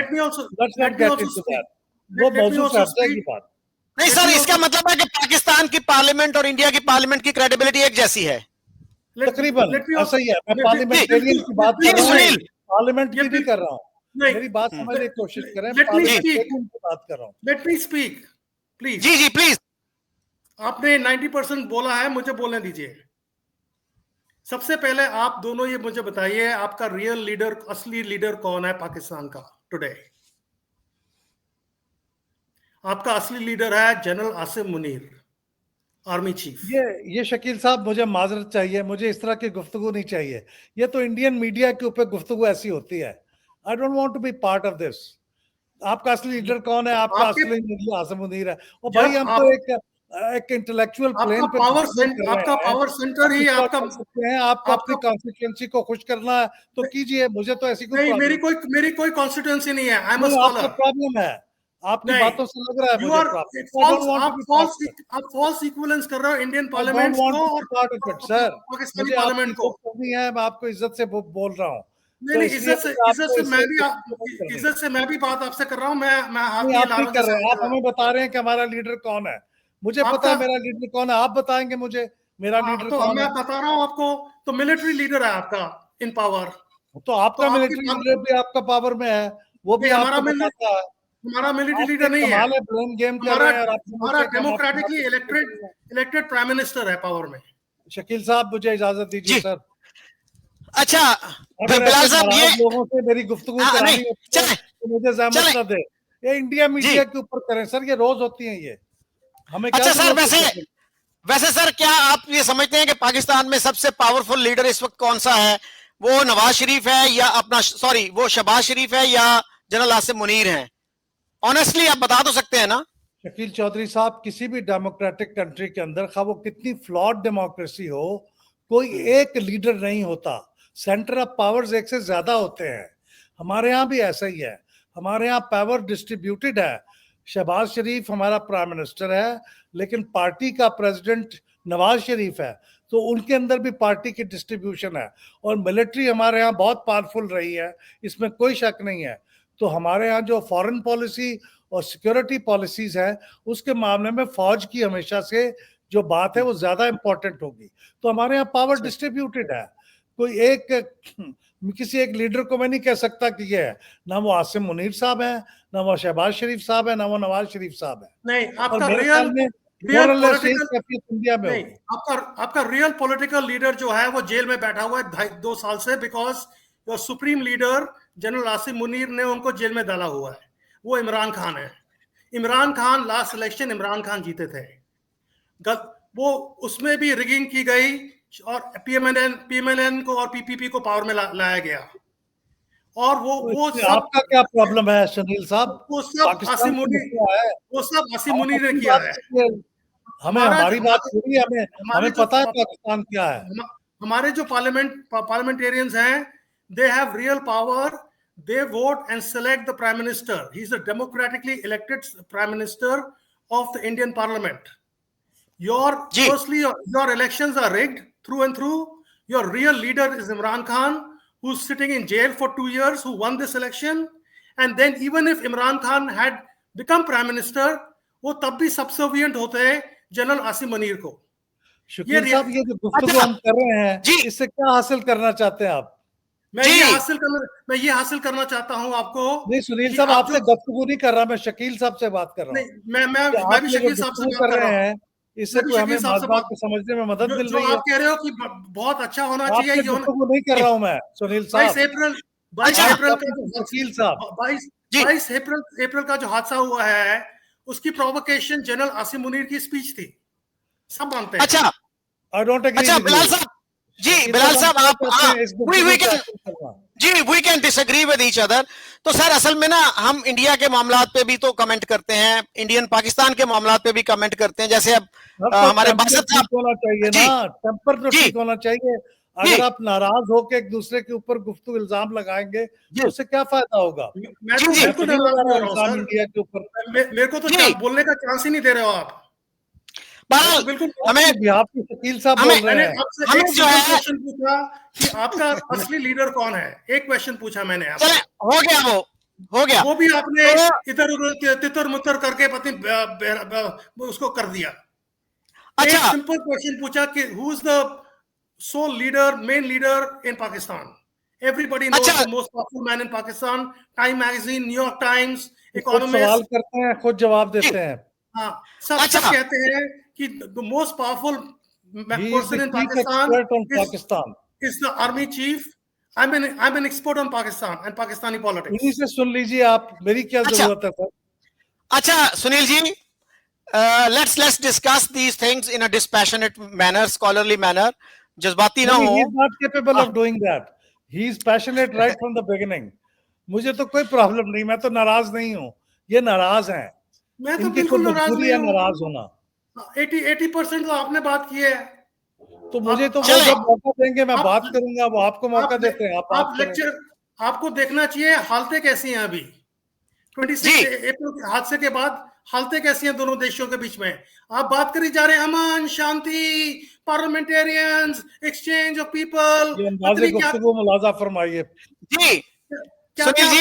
let's not get into that. वो मौजूद से हटने की बात नहीं सर, इसका मतलब है कि पाकिस्तान की पार्लियामेंट और इंडिया की पार्लियामेंट की क्रेडिबिलिटी एक जैसी है। तकरीबन ऐसा ही है। मैं पार्लियामेंटेरियन की बात कर रहा हूँ, पार्लियामेंट की नहीं कर रहा हूँ। मेरी बात समझने की कोशिश करें, पार्लियामेंटेरियन की बात कर रहा हूँ। Let me speak please. जी जी प्लीज। आपने 90% बोला है, मुझे बोलने दीजिए। सबसे पहले आप दोनों ये मुझे बताइए, आपका रियल लीडर, असली लीडर कौन है पाकिस्तान का टुडे? आपका असली लीडर है general Asim Munir, army chief. ये शकील साहब, मुझे माजरत चाहिए, मुझे इस तरह की गुफ्तगू नहीं चाहिए। ये तो इंडियन मीडिया के ऊपर गुफ्तगू ऐसी होती है। I don't want to be part of this. आपका असली लीडर कौन है? आपका असली लीडर आसिम मुनीर है। और भाई हम तो एक इंटेलेक्चुअल प्लेन पे आपका पावर सेंटर ही आपका सकते हैं। आपको अपनी कॉन्स्टिट्यूएंसी को खुश करना है तो कीजिए, मुझे तो ऐसी कोई मेरी कोई कॉन्स्टिट्यूएंसी नहीं है। I am a scholar. आपका प्रॉब्लम है, आपकी बातों से लग रहा है मुझे आप फॉल्स इक्विवेलेंस कर रहे हो इंडियन पार्लियामेंट को और पाकिस्तानी पार्लियामेंट को। नहीं है, मैं आपको इज्जत से बोल रहा हूँ। नहीं, इज्जत से मैं भी बात आपसे कर रहा हूँ। मैं आप नहीं कर रहे हैं, आप हमें बता रहे हैं कि हमारा लीडर कौन है। मुझे पता है मेरा लीडर कौन है, आप बताएंगे मुझे मेरा लीडर कौन है? मैं बता रहा हूँ आपको। तो मिलिट्री लीडर है आपका इन पावर। तो आपका मिलिट्री लीडर भी आपका पावर में है, वो भी आपको बताता है। हमारा मिलिट्री लीडर नहीं है, ब्लेम गेम कर रहे हैं। हमारा डेमोक्रेटिकली इलेक्टेड प्राइम मिनिस्टर है पावर में। शकील साहब, मुझे इजाजत दीजिए सर। अच्छा बिलाल साहब, ये लोगों से मेरी गुफ्तगू करानी होती है तो मुझे ज़हमत ना दे। ये इंडिया मीडिया के ऊपर करें सर, ये रोज होती है ये। हमें क्या? अच्छा सर, वैसे सर क्या आप ये समझते हैं कि पाकिस्तान में सबसे पावरफुल लीडर इस वक्त कौन सा है? वो नवाज शरीफ है या वो शहबाज शरीफ है या जनरल आसिम मुनीर है? ऑनेस्टली आप बता तो सकते हैं ना? शकील चौधरी साहब, किसी भी डेमोक्रेटिक कंट्री के अंदर, खा वो कितनी फ्लॉड डेमोक्रेसी हो, कोई एक लीडर नहीं होता। सेंटर ऑफ पावर्स एक से ज्यादा होते हैं। हमारे यहाँ भी ऐसा ही है। हमारे यहाँ पावर डिस्ट्रीब्यूटेड है। शहबाज शरीफ हमारा प्राइम मिनिस्टर है, लेकिन पार्टी का प्रेसिडेंट नवाज शरीफ है, तो उनके अंदर भी पार्टी की डिस्ट्रीब्यूशन है। और मिलिट्री हमारे यहाँ बहुत पावरफुल रही है, इसमें कोई शक नहीं है। तो हमारे यहाँ जो फॉरेन पॉलिसी और सिक्योरिटी पॉलिसीज है, उसके मामले में फौज की हमेशा से जो बात है वो ज्यादा इंपॉर्टेंट होगी। तो हमारे यहाँ पावर डिस्ट्रीब्यूटेड है। कोई किसी एक लीडर को मैं नहीं कह सकता कि ये है। ना वो आसिम मुनीर साहब है, ना वो शहबाज शरीफ साहब है, ना वो नवाज शरीफ साहब है। नहीं, आपका रियल पॉलिटिकल लीडर जो है वो जेल में बैठा हुआ है 2 साल से, because your supreme leader general Asim Munir ने उनको जेल में डाला हुआ है, वो इमरान खान है। इमरान खान, लास्ट इलेक्शन इमरान खान जीते थे, वो उसमें भी रिगिंग की गई और पीएमएलएन को और पीपीपी को पावर में लाया गया। और वो सब आपका क्या प्रॉब्लम है सुनील साहब? वो सब आसिम मुनीर ने किया है। हमारी बात थोड़ी, हमें पता है पाकिस्तान क्या है। हमारे जो पार्लियामेंटेरियंस हैं, they have real power, they vote and select the prime minister. He is a democratically elected prime minister of the Indian parliament. Firstly, your elections are rigged through and through. Your real leader is Imran Khan, who's sitting in jail for 2 years, who won this election. And then even if Imran Khan had become prime minister, वो तब भी subservient होते हैं general Asim Munir को। शकील साहब, ये जो गुफ्तगू हम कर रहे हैं, इससे क्या हासिल करना चाहते हैं आप? मैं ये हासिल करना चाहता हूँ आपको। नहीं सुनील साहब, आपसे गुफ्तगू नहीं कर रहा, मैं शकील साहब से बात कर रहा हूँ। मैं भी शकील साहब से बात कर रहा हूँ। इससे कोई हमें बात को समझने में मदद मिल रही है। आप कह रहे हो कि बहुत अच्छा होना चाहिए, ये गुफ्तगू नहीं कर रहा हूँ मैं सुनील साहब। 22 अप्रैल का जो हादसा हुआ है, उसकी प्रोवोकेशन जनरल आसिम मुनीर की स्पीच थी, सब मानते हैं। अच्छा, आई डोंट एग्री। अच्छा बिलाल साहब, जी Bilal sahab, we can disagree with each other. तो सर असल में ना हम इंडिया के मामलात पे भी तो कमेंट करते हैं, इंडियन पाकिस्तान के मामलात पे भी कमेंट करते हैं। जैसे अब हमारे बासत साहब होना चाहिए ना, टेम्पर तो ठीक होना चाहिए। अगर आप नाराज होकर एक दूसरे के ऊपर गुफ्तगू इल्जाम लगाएंगे तो उससे क्या फायदा होगा? मैं तो बिल्कुल इंडिया के ऊपर मेरे को तो बोलने का चांस ही नहीं दे रहे हो आप। बिल्कुल हमें आपके शकील साहब बोल रहे हैं। हमें जो है क्वेश्चन पूछा कि आपका असली लीडर कौन है, एक क्वेश्चन पूछा मैंने आपसे, हो गया हो गया, वो भी आपने इधर उधर तितर मुतर करके पत्नी उसको कर दिया। अच्छा, एक सिंपल क्वेश्चन पूछा कि who is the sole leader, main leader in Pakistan? Everybody knows the most powerful man in Pakistan. Time magazine, New York Times, Economist सवाल करते हैं, खुद जवाब देते हैं। हाँ, सब कहते हैं कि the most powerful person in Pakistan is the army chief. I'm an expert on Pakistan and Pakistani politics. इन्हीं से सुन लीजिए आप, मेरी क्या जरूरत है सर? अच्छा Sunil ji, let's discuss these things in a dispassionate manner, scholarly manner. जज्बाती ना हो। He is not capable of doing that. He is passionate right from the beginning. मुझे तो कोई प्रॉब्लम नहीं, मैं तो नाराज नहीं हूँ, ये नाराज हैं। मैं तो बिल्कुल नाराज नहीं हूँ। नाराज होना 80% तो आपने बात की है, तो मुझे तो वो जब मौका देंगे मैं बात करूंगा। वो आपको मौका देते हैं, आप लेक्चर, आपको देखना चाहिए हालतें कैसी हैं अभी 26 अप्रैल के हादसे के बाद। हालतें कैसी हैं दोनों देशों के बीच में? आप बात करी जा रहे हैं अमन शांति, पार्लियामेंटेरियंस, एक्सचेंज ऑफ पीपल। मुलाजा फरमाइए जी सुनील जी,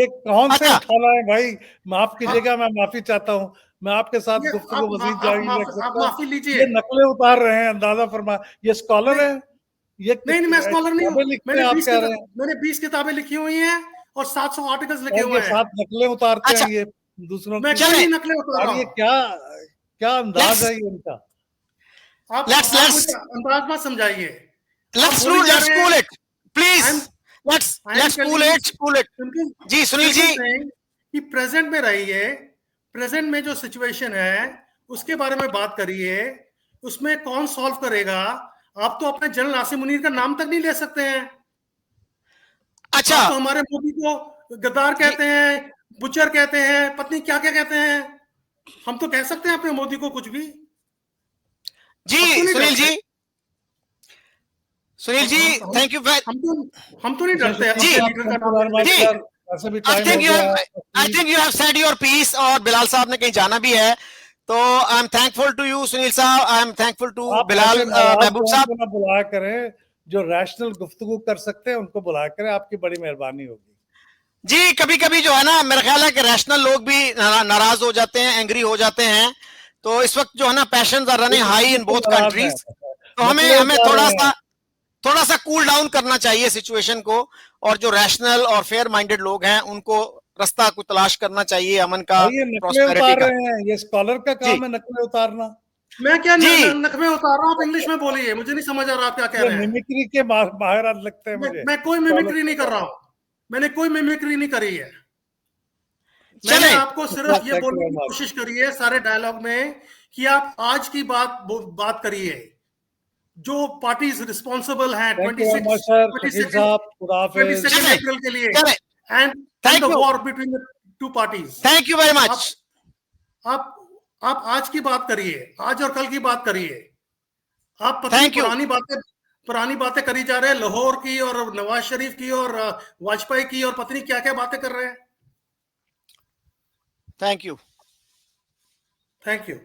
ये कौन से खाना है भाई? माफ कीजिएगा, मैं माफी चाहता हूँ, मैं आपके साथ गुफ्तगू मज़ीद जारी नहीं रख सकता। माफी लीजिए। ये नकलें उतार रहे हैं, अंदाजा फरमा। ये स्कॉलर है? ये नहीं, मैं स्कॉलर नहीं हूँ। मैंने 20 किताबें लिखी हुई हैं और 700 आर्टिकल्स लिखे हुए हैं। 7 नकलें उतारते हैं ये दूसरों मैं कोई नकलें उतार रहा हूं। ये क्या अंदाज है ये इनका? आप अंदाज मत समझाइए। Let's cool it, please. Let's cool it. जी सुनील जी, कि प्रेजेंट में रहिए, प्रेजेंट में जो सिचुएशन है उसके बारे में बात करिए, उसमें कौन सॉल्व करेगा? आप तो अपने जनरल आसिम मुनीर का नाम तक नहीं ले सकते हैं। अच्छा, तो हमारे मोदी को गद्दार कहते हैं, बुचर कहते हैं, पत्नी क्या क्या कहते हैं। हम तो कह सकते हैं अपने मोदी को कुछ भी। जी सुनील जी, थैंक यू। हम तो नहीं डरते। I think you have said your piece, और बिलाल साहब ने कहीं जाना भी है, तो I am thankful to you Sunil साहब, I am thankful to Bilal Mahboob साहब। बुलाया करें, जो रैशनल गुफ्तगू कर सकते हैं उनको बुलाया करें, आपकी बड़ी मेहरबानी होगी। जी कभी कभी जो है ना, मेरा ख्याल है कि रैशनल लोग भी नाराज हो जाते हैं, एंग्री हो जाते हैं। तो इस वक्त जो है ना, passions are running high in both countries, तो हमें थोड़ा सा कूल डाउन करना चाहिए सिचुएशन को, और जो रैशनल और फेयर माइंडेड लोग हैं उनको रास्ता को तलाश करना चाहिए अमन का, प्रॉस्पेरिटी का। ये स्कॉलर का काम है नकलें उतारना। मैं क्या नकलें उतार रहा हूँ? आप इंग्लिश में बोलिए, मुझे नहीं समझ आ रहा आप क्या कह रहे हैं। मिमिक्री के माहिर लगते हैं मुझे। मैं कोई मिमिक्री नहीं कर रहा हूँ। मैंने कोई मिमिक्री नहीं करी है। चले। मैंने आपको सिर्फ ये बोलने की कोशिश करी है सारे डायलॉग में कि आप आज की बात करिए। जो पार्टीज रिस्पॉन्सिबल हैं 22 अप्रैल के लिए and the war between the two parties. Thank you very much. आप आज की बात करिए, आज और कल की बात करिए। आप पता Thank you. पुरानी बातें करी जा रहे हैं, लाहौर की और नवाज शरीफ की और वाजपेयी की और पत्नी क्या क्या बातें कर रहे हैं। Thank you. Thank you.